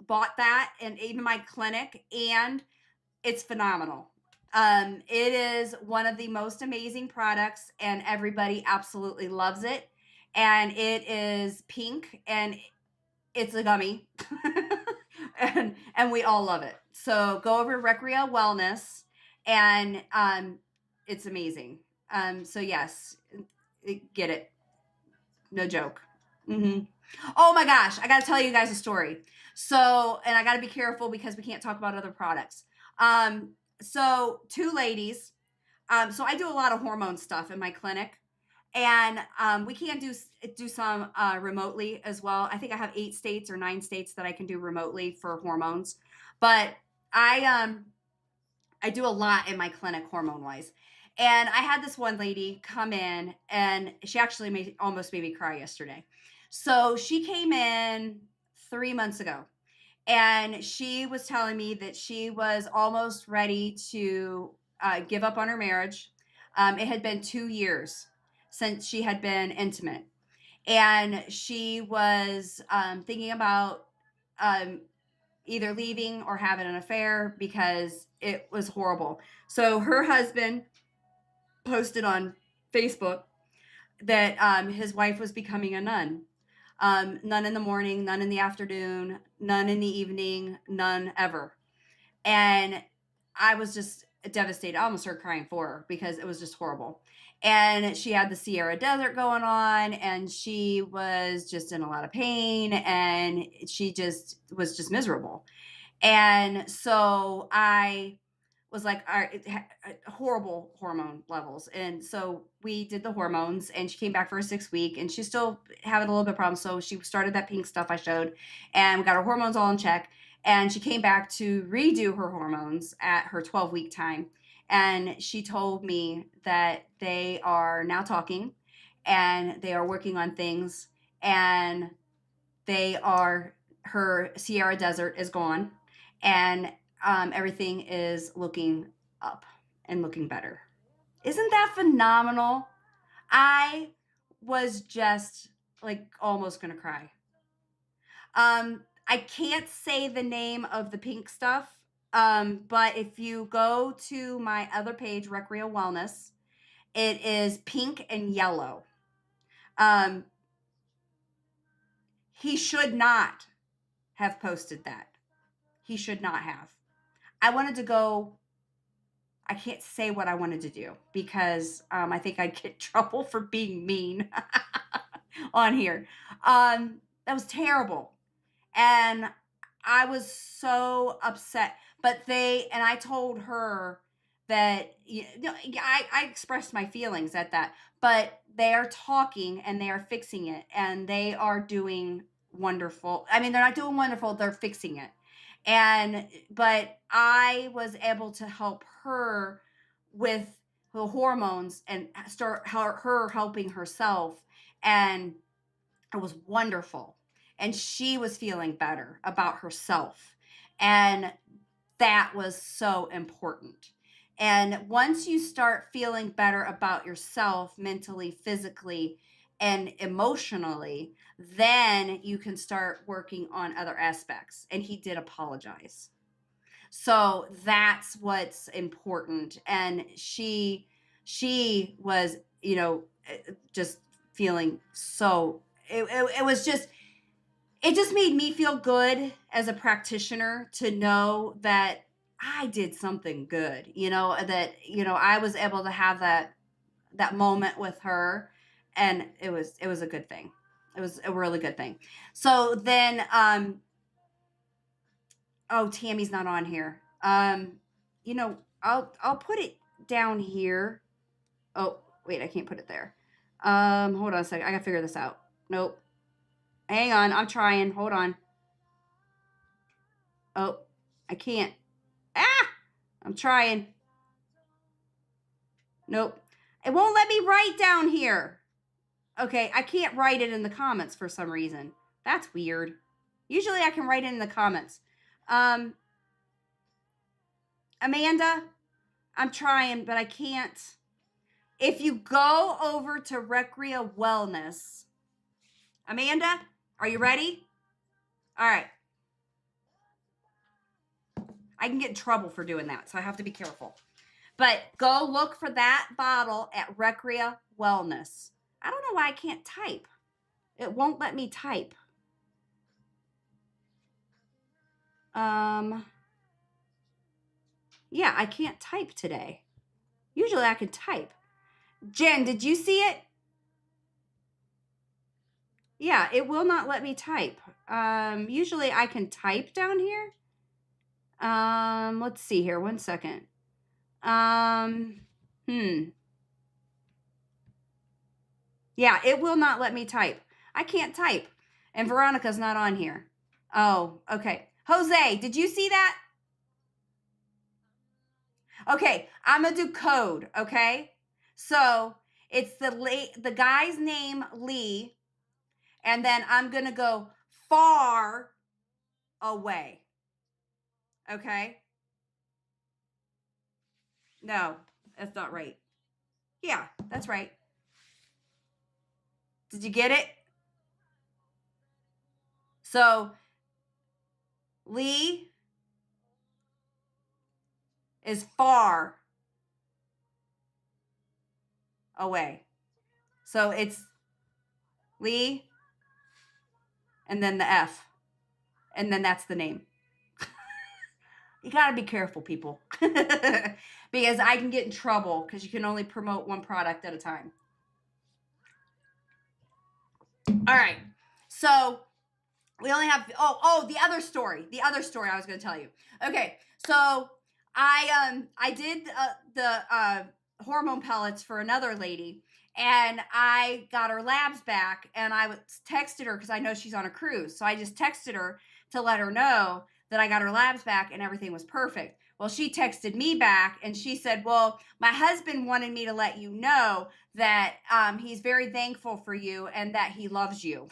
Speaker 1: bought that, and even my clinic, and it's phenomenal. It is one of the most amazing products, and everybody absolutely loves it. And it is pink, and it's a gummy, and we all love it. So go over Recreal Wellness, and it's amazing. So yes, get it. No joke. Mm-hmm. Oh my gosh, I got to tell you guys a story. So, and I got to be careful because we can't talk about other products. So two ladies. So I do a lot of hormone stuff in my clinic, and we can do some remotely as well. I think I have 8 states or 9 states that I can do remotely for hormones, but I do a lot in my clinic hormone wise. And I had this one lady come in, and she actually almost made me cry yesterday. So she came in 3 months ago, and she was telling me that she was almost ready to give up on her marriage. It had been 2 years since she had been intimate, and she was thinking about um, either leaving or having an affair because it was horrible. So her husband posted on Facebook that his wife was becoming a nun. None in the morning, none in the afternoon, none in the evening, none ever. And I was just devastated. I almost started crying for her because it was just horrible. And she had the Sierra Desert going on, and she was just in a lot of pain, and she just was just miserable. And so I was like, all right, horrible hormone levels. And so we did the hormones, and she came back for a 6 week, and she's still having a little bit of problems. So she started that pink stuff I showed, and we got her hormones all in check. And she came back to redo her hormones at her 12-week time. And she told me that they are now talking and they are working on things, and her Sierra Desert is gone, and everything is looking up and looking better. Isn't that phenomenal? I was just like almost gonna cry. I can't say the name of the pink stuff, but if you go to my other page, Recreal Wellness, it is pink and yellow. Um, he should not have posted that. He should not have. I wanted to go. I can't say what I wanted to do because I think I'd get in trouble for being mean on here. That was terrible. And I was so upset. But I told her that, I expressed my feelings at that, but they are talking and they are fixing it and they are doing wonderful. I mean, they're not doing wonderful, they're fixing it. But I was able to help her with the hormones and start her helping herself. And it was wonderful. And she was feeling better about herself. And that was so important. And once you start feeling better about yourself mentally, physically, and emotionally, then you can start working on other aspects. And he did apologize. So that's what's important. And she was, just feeling so it was just it just made me feel good as a practitioner to know that I did something good, that I was able to have that moment with her, and it was a good thing. It was a really good thing. So then oh, Tammy's not on here. I'll put it down here. Oh, wait, I can't put it there. Hold on a second. I gotta figure this out. Nope. Hang on, I'm trying. Hold on. Oh, I can't. Ah! I'm trying. Nope. It won't let me write down here. Okay, I can't write it in the comments for some reason. That's weird. Usually I can write it in the comments. Amanda, I'm trying, but I can't. If you go over to Recrea Wellness, Amanda, are you ready? All right. I can get in trouble for doing that, so I have to be careful. But go look for that bottle at Recrea Wellness. I don't know why I can't type. It won't let me type. Yeah, I can't type today. Usually I can type. Jen, did you see it? Yeah, it will not let me type. Usually I can type down here. Let's see here. 1 second. Yeah, it will not let me type. I can't type. And Veronica's not on here. Oh, okay. Jose, did you see that? Okay, I'm gonna do code, okay? So it's the guy's name, Lee, and then I'm gonna go far away. Okay? No, that's not right. Yeah, that's right. Did you get it? So Lee is far away. So it's Lee and then the F. And then that's the name. You got to be careful, people. Because I can get in trouble because you can only promote one product at a time. All right. So we only have the other story. The other story I was going to tell you. Okay. So I did the hormone pellets for another lady, and I got her labs back, and I texted her because I know she's on a cruise. So I just texted her to let her know that I got her labs back and everything was perfect. Well, she texted me back and she said, well, my husband wanted me to let you know that he's very thankful for you and that he loves you.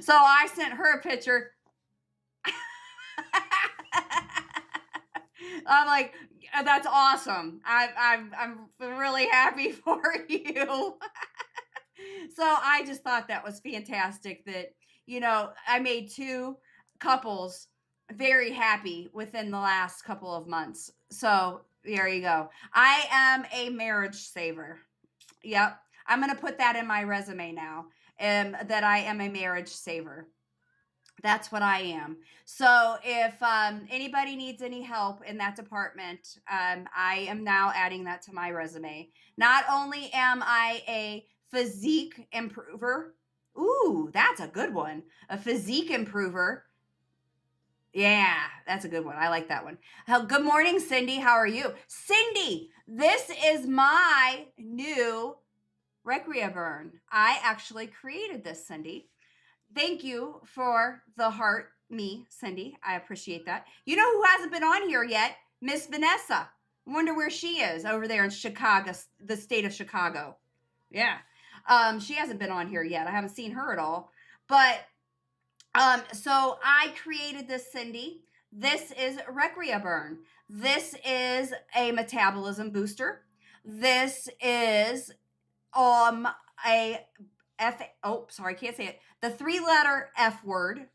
Speaker 1: So I sent her a picture. I'm like, that's awesome. I'm really happy for you. So I just thought that was fantastic that, I made two couples very happy within the last couple of months. So there you go. I am a marriage saver. Yep. I'm going to put that in my resume now, that I am a marriage saver. That's what I am. So if anybody needs any help in that department, I am now adding that to my resume. Not only am I a physique improver, ooh, that's a good one. A physique improver. Yeah, that's a good one. I like that one. Good morning, Cindy. How are you? Cindy, this is my new Recrea burn. I actually created this, Cindy. Thank you for the heart, me, Cindy. I appreciate that. You know who hasn't been on here yet? Miss Vanessa. I wonder where she is over there in Chicago, the state of Chicago. Yeah. She hasn't been on here yet. I haven't seen her at all. But so I created this, Cindy. This is Recrea Burn. This is a metabolism booster. This is a I can't say it. The 3-letter F word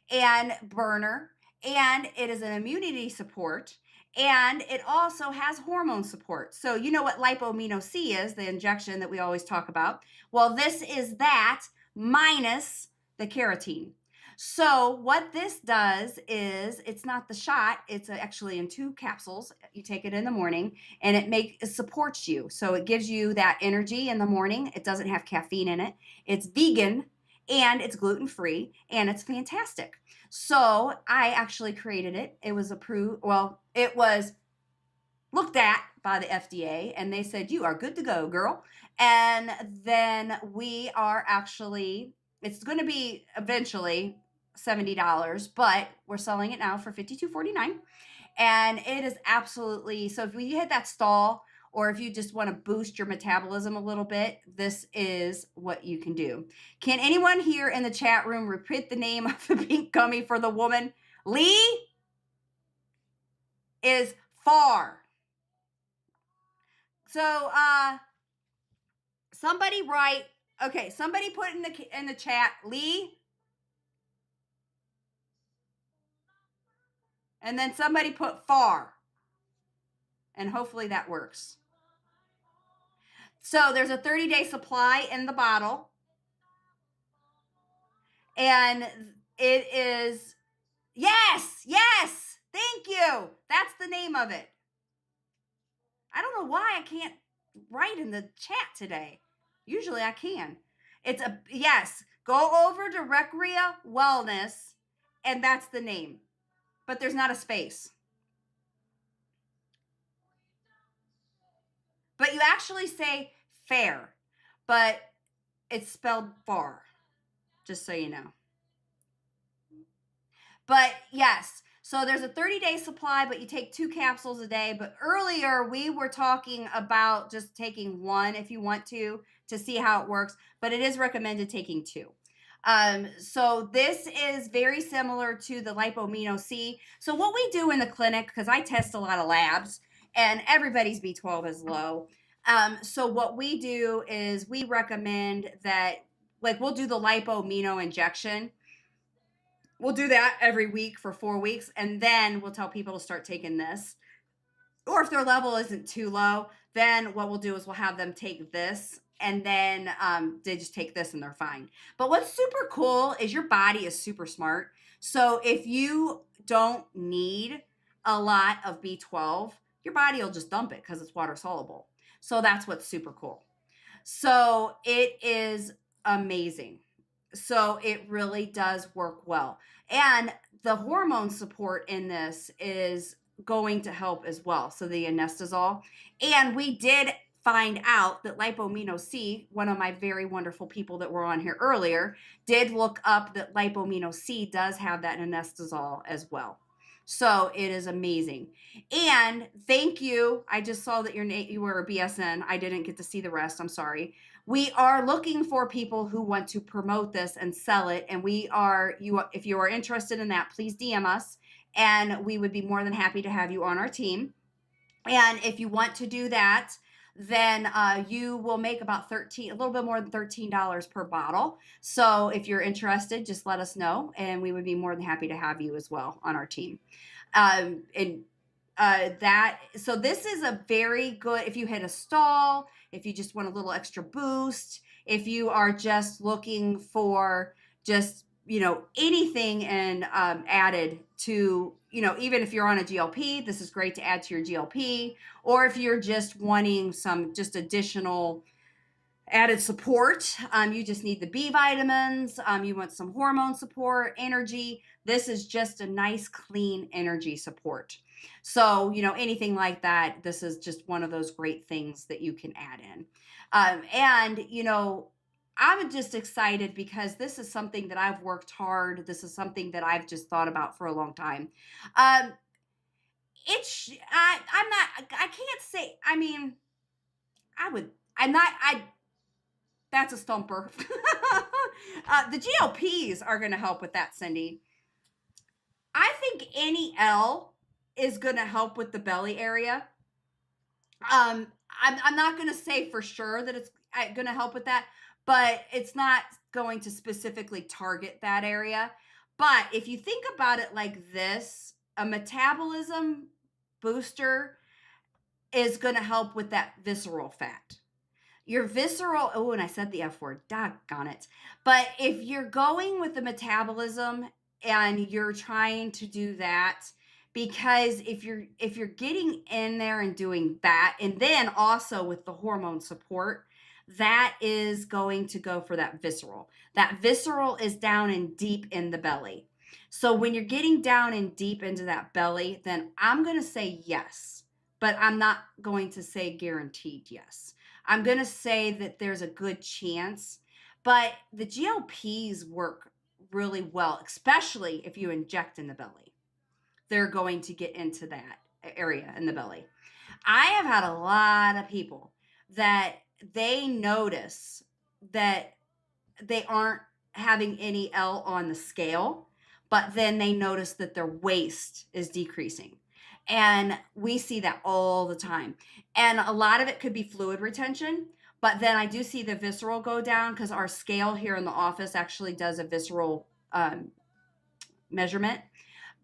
Speaker 1: and burner, and it is an immunity support, and it also has hormone support. So you know what lipomino C is, the injection that we always talk about. Well, this is that minus the carotene. So what this does is, it's not the shot, it's actually in 2 capsules. You take it in the morning and it supports you. So it gives you that energy in the morning. It doesn't have caffeine in it. It's vegan and it's gluten-free and it's fantastic. So I actually created it. It was approved. Well, it was looked at by the FDA and they said, you are good to go, girl. And then we are actually, it's going to be eventually $70, but we're selling it now for $52.49. And it is absolutely, so if we hit that stall, or if you just want to boost your metabolism a little bit, this is what you can do. Can anyone here in the chat room repeat the name of the pink gummy for the woman? Lee is far. So somebody write, okay, somebody put in the chat, Lee. And then somebody put far. And hopefully that works. So there's a 30-day supply in the bottle. And it is, yes, thank you. That's the name of it. I don't know why I can't write in the chat today. Usually I can. Yes, go over to Recrea Wellness, and that's the name. But there's not a space. But you actually say fair, but it's spelled far, just so you know. But yes, so there's a 30-day supply, but you take 2 capsules a day. But earlier we were talking about just taking 1 if you want to see how it works, but it is recommended taking 2. So this is very similar to the lipomino C. So what we do in the clinic, because I test a lot of labs and everybody's B12 is low. So what we do is we recommend that, like, we'll do the lipomino injection. We'll do that every week for 4 weeks, and then we'll tell people to start taking this. Or if their level isn't too low, then what we'll do is we'll have them take this, and then they just take this and they're fine. But what's super cool is your body is super smart. So if you don't need a lot of B12, your body will just dump it because it's water soluble. So that's what's super cool. So it is amazing. So it really does work well. And the hormone support in this is going to help as well. So the anestazole. And we did find out that lipomino C, one of my very wonderful people that were on here earlier, did look up that lipomino C does have that inositol as well. So it is amazing. And thank you. I just saw that you were a BSN. I didn't get to see the rest. I'm sorry. We are looking for people who want to promote this and sell it. And if you are interested in that, please DM us and we would be more than happy to have you on our team. And if you want to do that, then you will make about a little bit more than $13 per bottle. So if you're interested, just let us know, and we would be more than happy to have you as well on our team. And so this is a very good, if you hit a stall, if you just want a little extra boost, if you are just looking for just anything and added to, even if you're on a GLP, this is great to add to your GLP, or if you're just wanting some just additional added support, you just need the B vitamins, you want some hormone support, energy, this is just a nice clean energy support. So anything like that, this is just one of those great things that you can add in. And I'm just excited because this is something that I've worked hard. This is something that I've just thought about for a long time. I'm not, I can't say, I mean, that's a stumper. The GLPs are going to help with that, Cindy. I think any L is going to help with the belly area. I'm not going to say for sure that it's going to help with that, but it's not going to specifically target that area. But if you think about it like this, a metabolism booster is going to help with that visceral fat. Your visceral, oh, and I said the F word, doggone it. But if you're going with the metabolism and you're trying to do that, because if you're getting in there and doing that, and then also with the hormone support, that is going to go for that visceral. That visceral is down and deep in the belly. So when you're getting down and deep into that belly, then I'm going to say yes, but I'm not going to say guaranteed yes. I'm going to say that there's a good chance, but the GLPs work really well, especially if you inject in the belly. They're going to get into that area in the belly. I have had a lot of people that they notice that they aren't having any L on the scale, but then they notice that their waist is decreasing. And we see that all the time. And a lot of it could be fluid retention, but then I do see the visceral go down because our scale here in the office actually does a visceral measurement.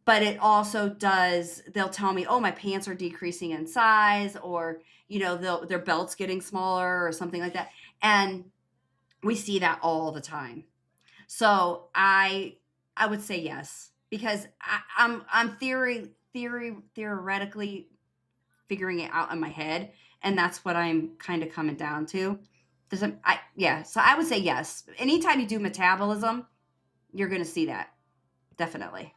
Speaker 1: But it also does, they'll tell me, oh, my pants are decreasing in size, or, their belt's getting smaller or something like that. And we see that all the time. So I would say yes, because I'm theoretically figuring it out in my head, and that's what I'm kind of coming down to. So I would say yes. Anytime you do metabolism, you're going to see that. Definitely.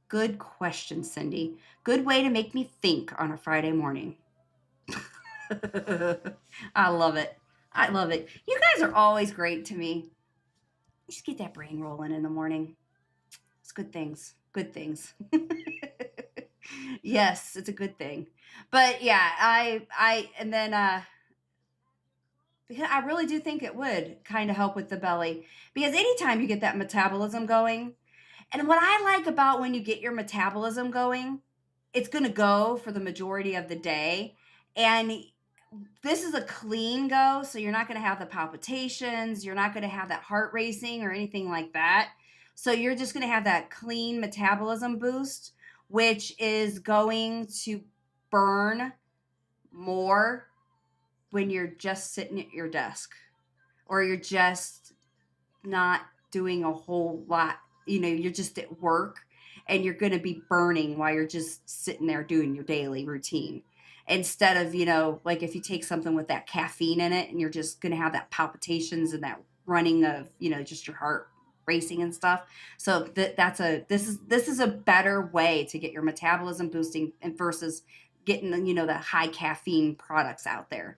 Speaker 1: Good question, Cindy. Good way to make me think on a Friday morning. I love it. I love it. You guys are always great to me. Just get that brain rolling in the morning. It's good things. Good things. Yes, it's a good thing. But yeah, and then I really do think it would kind of help with the belly, because anytime you get that metabolism going, and what I like about when you get your metabolism going, it's going to go for the majority of the day. And this is a clean go, so you're not going to have the palpitations, you're not going to have that heart racing or anything like that. So you're just going to have that clean metabolism boost, which is going to burn more when you're just sitting at your desk, or you're just not doing a whole lot. You're just at work and you're going to be burning while you're just sitting there doing your daily routine. Instead of, like if you take something with that caffeine in it, and you're just going to have that palpitations and that running of, just your heart racing and stuff. So this is a better way to get your metabolism boosting, and versus getting, you know, the high caffeine products out there.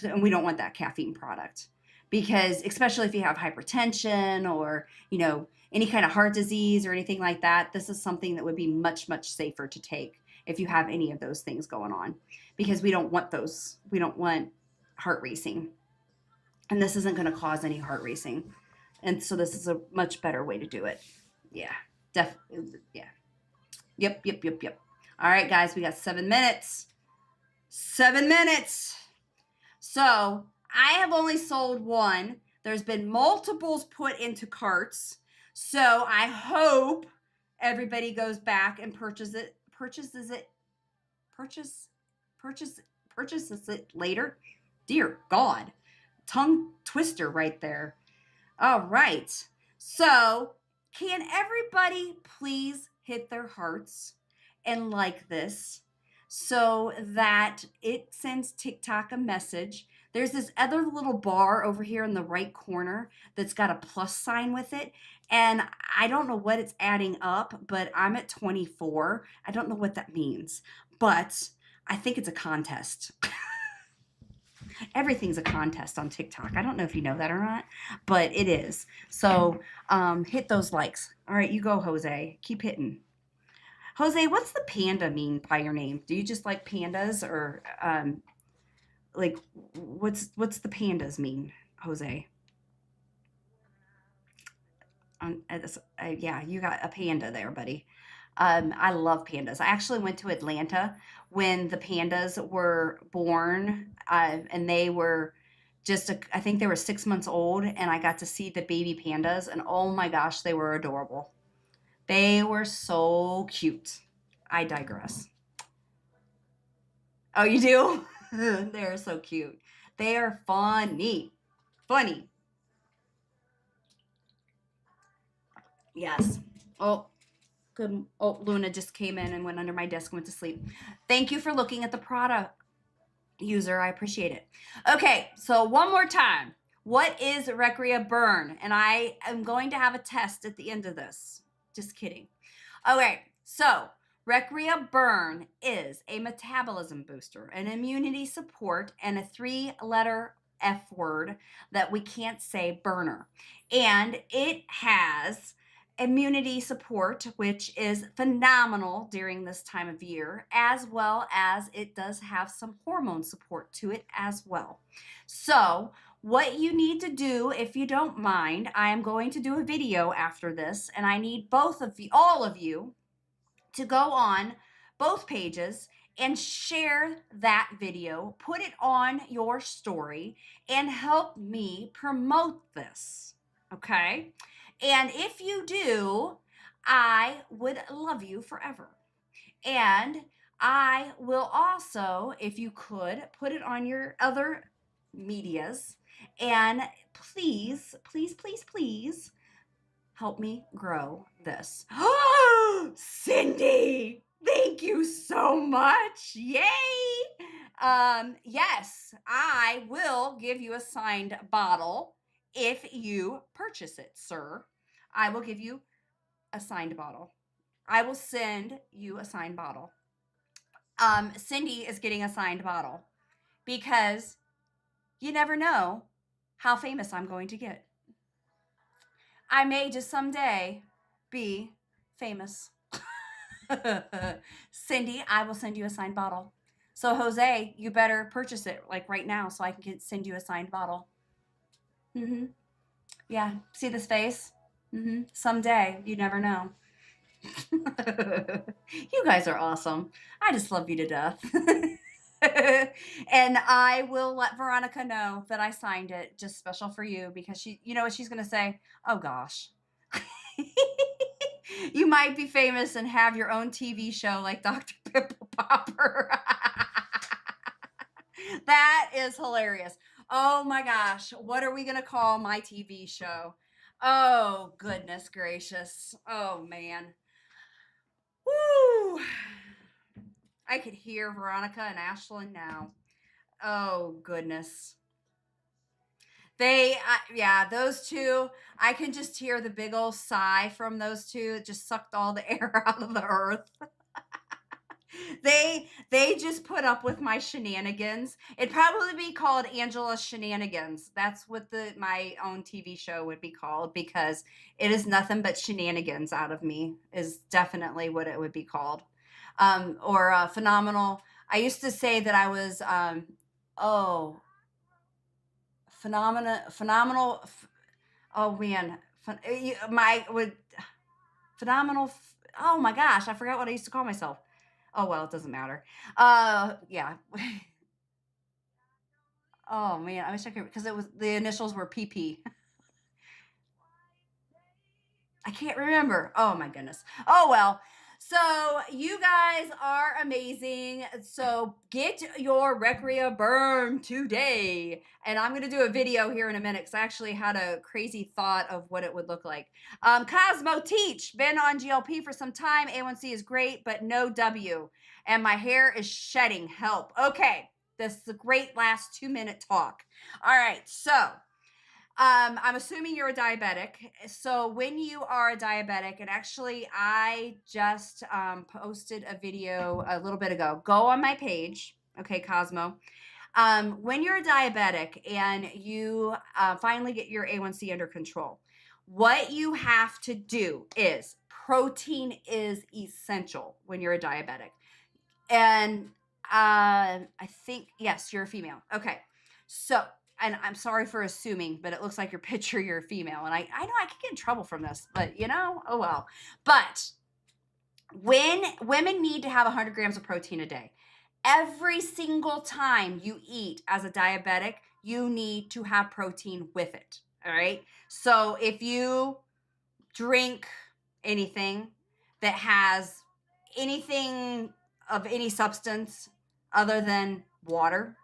Speaker 1: And we don't want that caffeine product, because especially if you have hypertension or, you know, any kind of heart disease or anything like that, this is something that would be much, much safer to take if you have any of those things going on, because we don't want those. We don't want heart racing. And this isn't going to cause any heart racing. And so this is a much better way to do it. Yeah. Yeah. Yep. All right, guys, we got 7 minutes. 7 minutes. So I have only sold one. There's been multiples put into carts. So I hope everybody goes back and purchases it later. Dear God, tongue twister right there. All right. So can everybody please hit their hearts and like this, so that it sends TikTok a message? There's this other little bar over here in the right corner that's got a plus sign with it. And I don't know what it's adding up, but I'm at 24. I don't know what that means, but I think it's a contest. Everything's a contest on TikTok. I don't know if you know that or not, but it is. So hit those likes. All right, you go, Jose. Keep hitting. Jose, what's the panda mean by your name? Do you just like pandas, or like what's the pandas mean, Jose? Yeah, you got a panda there, buddy. I love pandas. I actually went to Atlanta when the pandas were born, and they were I think they were 6 months old, and I got to see the baby pandas, and oh my gosh, they were adorable. They were so cute. I digress. Oh, you do? They're so cute. They are funny. Funny. Yes. Oh, good. Oh, Luna just came in and went under my desk and went to sleep. Thank you for looking at the product, user. I appreciate it. Okay, so one more time. What is Recrea Burn? And I am going to have a test at the end of this. Just kidding. Okay, so Recrea Burn is a metabolism booster, an immunity support, and a 3-letter F word that we can't say, burner. And it has immunity support, which is phenomenal during this time of year, as well as it does have some hormone support to it as well. So what you need to do, if you don't mind, I am going to do a video after this, and I need all of you, to go on both pages and share that video, put it on your story, and help me promote this. Okay? And if you do, I would love you forever. And I will also, if you could, put it on your other medias. And please help me grow this. Cindy, thank you so much. Yay. Yes, I will give you a signed bottle if you purchase it, sir. I will give you a signed bottle. I will send you a signed bottle. Cindy is getting a signed bottle because you never know how famous I'm going to get. I may just someday be famous. Cindy, I will send you a signed bottle. So Jose, you better purchase it like right now so I can send you a signed bottle. Mm-hmm. Yeah. See this face? Mm-hmm. Someday, you never know. You guys are awesome. I just love you to death. And I will let Veronica know that I signed it just special for you, because you know what she's going to say? Oh gosh. You might be famous and have your own TV show like Dr. Pimple Popper. That is hilarious. Oh my gosh. What are we going to call my TV show? Oh, goodness gracious. Oh, man. Woo! I could hear Veronica and Ashlyn now. Oh, goodness. Yeah, those two, I can just hear the big old sigh from those two. It just sucked all the air out of the earth. They just put up with my shenanigans. It'd probably be called Angela's Shenanigans. That's what my own TV show would be called, because it is nothing but shenanigans out of me, is definitely what it would be called. Or phenomenal. I used to say that I was oh phenomenal. Oh man, my would phenomenal. Oh my gosh, I forgot what I used to call myself. Oh well, it doesn't matter. Yeah. Oh man, I wish I could, because it was the initials were PP. I can't remember. Oh my goodness. Oh well. So you guys are amazing. So get your Recrea burn today. And I'm gonna do a video here in a minute, because I actually had a crazy thought of what it would look like. Cosmo Teach, been on GLP for some time. A1C is great, but no W. And my hair is shedding. Help. Okay. This is a great last 2-minute talk. All right. So I'm assuming you're a diabetic. So when you are a diabetic, and actually I just posted a video a little bit ago. Go on my page, okay, Cosmo. When you're a diabetic and you finally get your A1C under control, what you have to do is protein is essential when you're a diabetic. And I think, yes, you're a female. Okay. So, and I'm sorry for assuming, but it looks like your picture, you're a female. And I know I could get in trouble from this, but oh well. But when women need to have 100 grams of protein a day, every single time you eat as a diabetic, you need to have protein with it. All right. So if you drink anything that has anything of any substance other than water,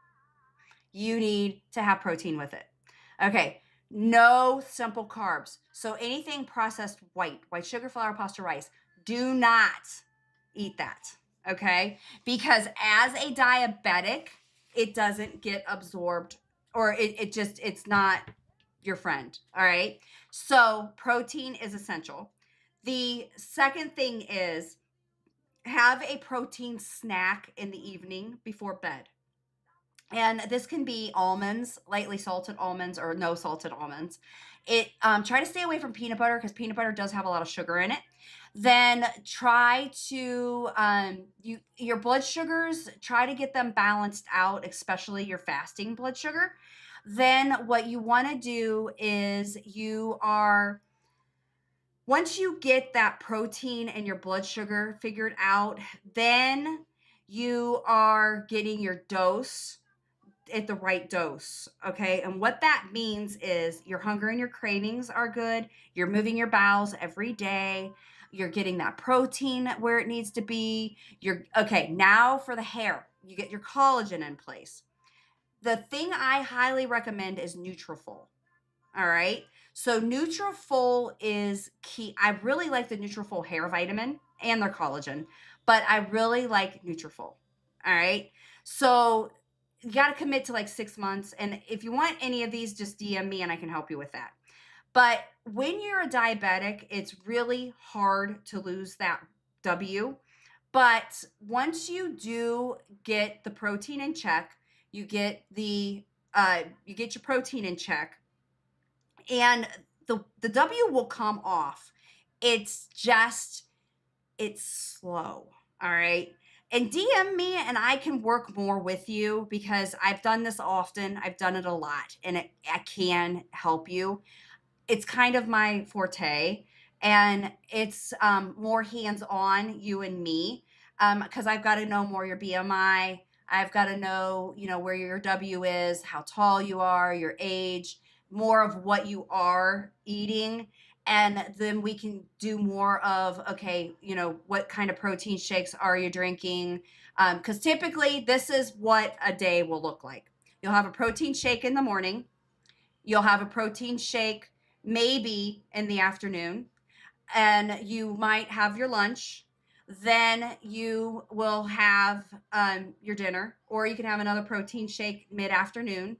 Speaker 1: you need to have protein with it. Okay, no simple carbs. So anything processed white sugar, flour, pasta, rice, do not eat that. Okay, because as a diabetic, it doesn't get absorbed, or it's not your friend. All right. So protein is essential. The second thing is, have a protein snack in the evening before bed. And this can be almonds, lightly salted almonds, or no salted almonds. Try to stay away from peanut butter, because peanut butter does have a lot of sugar in it. Then try to your blood sugars, try to get them balanced out, especially your fasting blood sugar. Then what you want to do is once you get that protein and your blood sugar figured out, then you are getting your dose at the right dose. Okay. And what that means is your hunger and your cravings are good. You're moving your bowels every day. You're getting that protein where it needs to be. Okay. Now for the hair, you get your collagen in place. The thing I highly recommend is Nutrafol. All right. So Nutrafol is key. I really like the Nutrafol hair vitamin and their collagen, but I really like Nutrafol. All right. So you got to commit to like 6 months. And if you want any of these, just DM me and I can help you with that. But when you're a diabetic, it's really hard to lose that W. But once you do get the protein in check, you get your protein in check, and the W will come off. It's slow. All right. And DM me and I can work more with you, because I've done this often. I've done it a lot, and I can help you. It's kind of my forte, and it's more hands-on, you and me, because I've got to know more your BMI. I've got to know, where your W is, how tall you are, your age, more of what you are eating. And then we can do more of, okay, what kind of protein shakes are you drinking? Because typically this is what a day will look like. You'll have a protein shake in the morning. You'll have a protein shake maybe in the afternoon, and you might have your lunch. Then you will have your dinner, or you can have another protein shake mid-afternoon.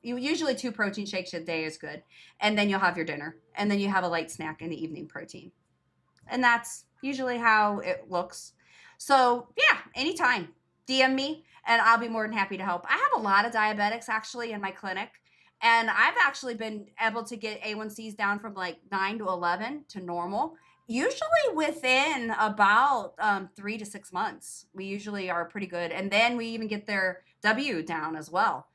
Speaker 1: Usually 2 protein shakes a day is good. And then you'll have your dinner, and then you have a light snack in the evening protein. And that's usually how it looks. So yeah, anytime, DM me and I'll be more than happy to help. I have a lot of diabetics actually in my clinic, and I've actually been able to get A1Cs down from like 9 to 11 to normal. Usually within about 3 to 6 months, we usually are pretty good, and then we even get their W down as well.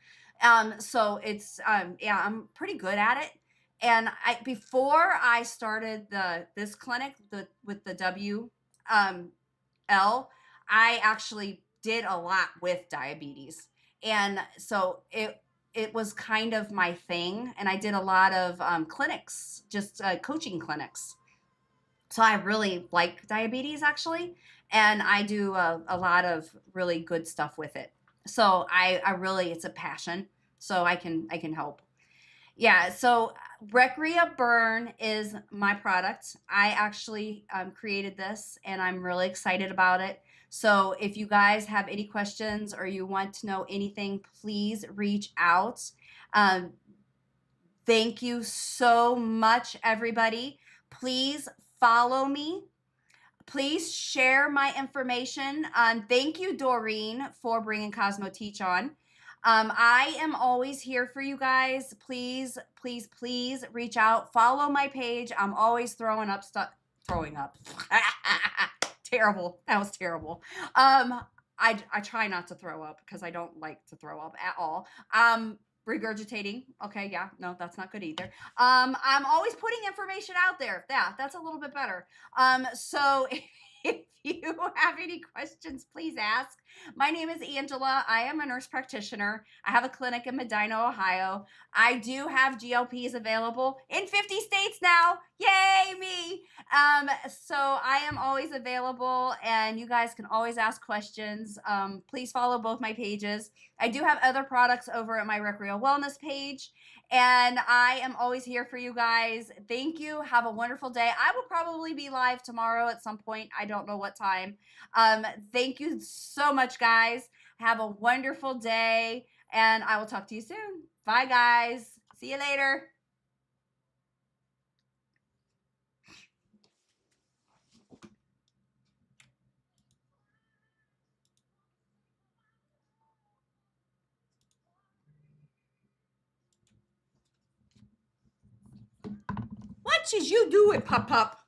Speaker 1: So it's yeah, I'm pretty good at it. And I before I started this clinic with the W um, L, I actually did a lot with diabetes. And so it was kind of my thing, and I did a lot of clinics, just coaching clinics. So I really like diabetes actually, and I do a lot of really good stuff with it. So I really, it's a passion. So I can help. Yeah, so Recrea Burn is my product. I actually created this and I'm really excited about it. So if you guys have any questions or you want to know anything, please reach out. Um, thank you so much, everybody. Please follow me. Please share my information. Thank you, Doreen, for bringing Cosmo Teach on. I am always here for you guys. Please, please, please reach out. Follow my page. I'm always throwing up stuff. Throwing up. Terrible. That was terrible. I try not to throw up because I don't like to throw up at all. Regurgitating. Okay, yeah, no, that's not good either. I'm always putting information out there. Yeah, that's a little bit better. So if you have any questions, please ask. My name is Angela. I am a nurse practitioner. I have a clinic in Medina, Ohio. I do have GLPs available in 50 states now. Yay, me! So I am always available, and you guys can always ask questions. Please follow both my pages. I do have other products over at my Recreal Wellness page, and I am always here for you guys. Thank you. Have a wonderful day. I will probably be live tomorrow at some point. I don't know what time. Thank you so much, guys. Have a wonderful day, and I will talk to you soon. Bye, guys. See you later. What did you do it, Pop Pop?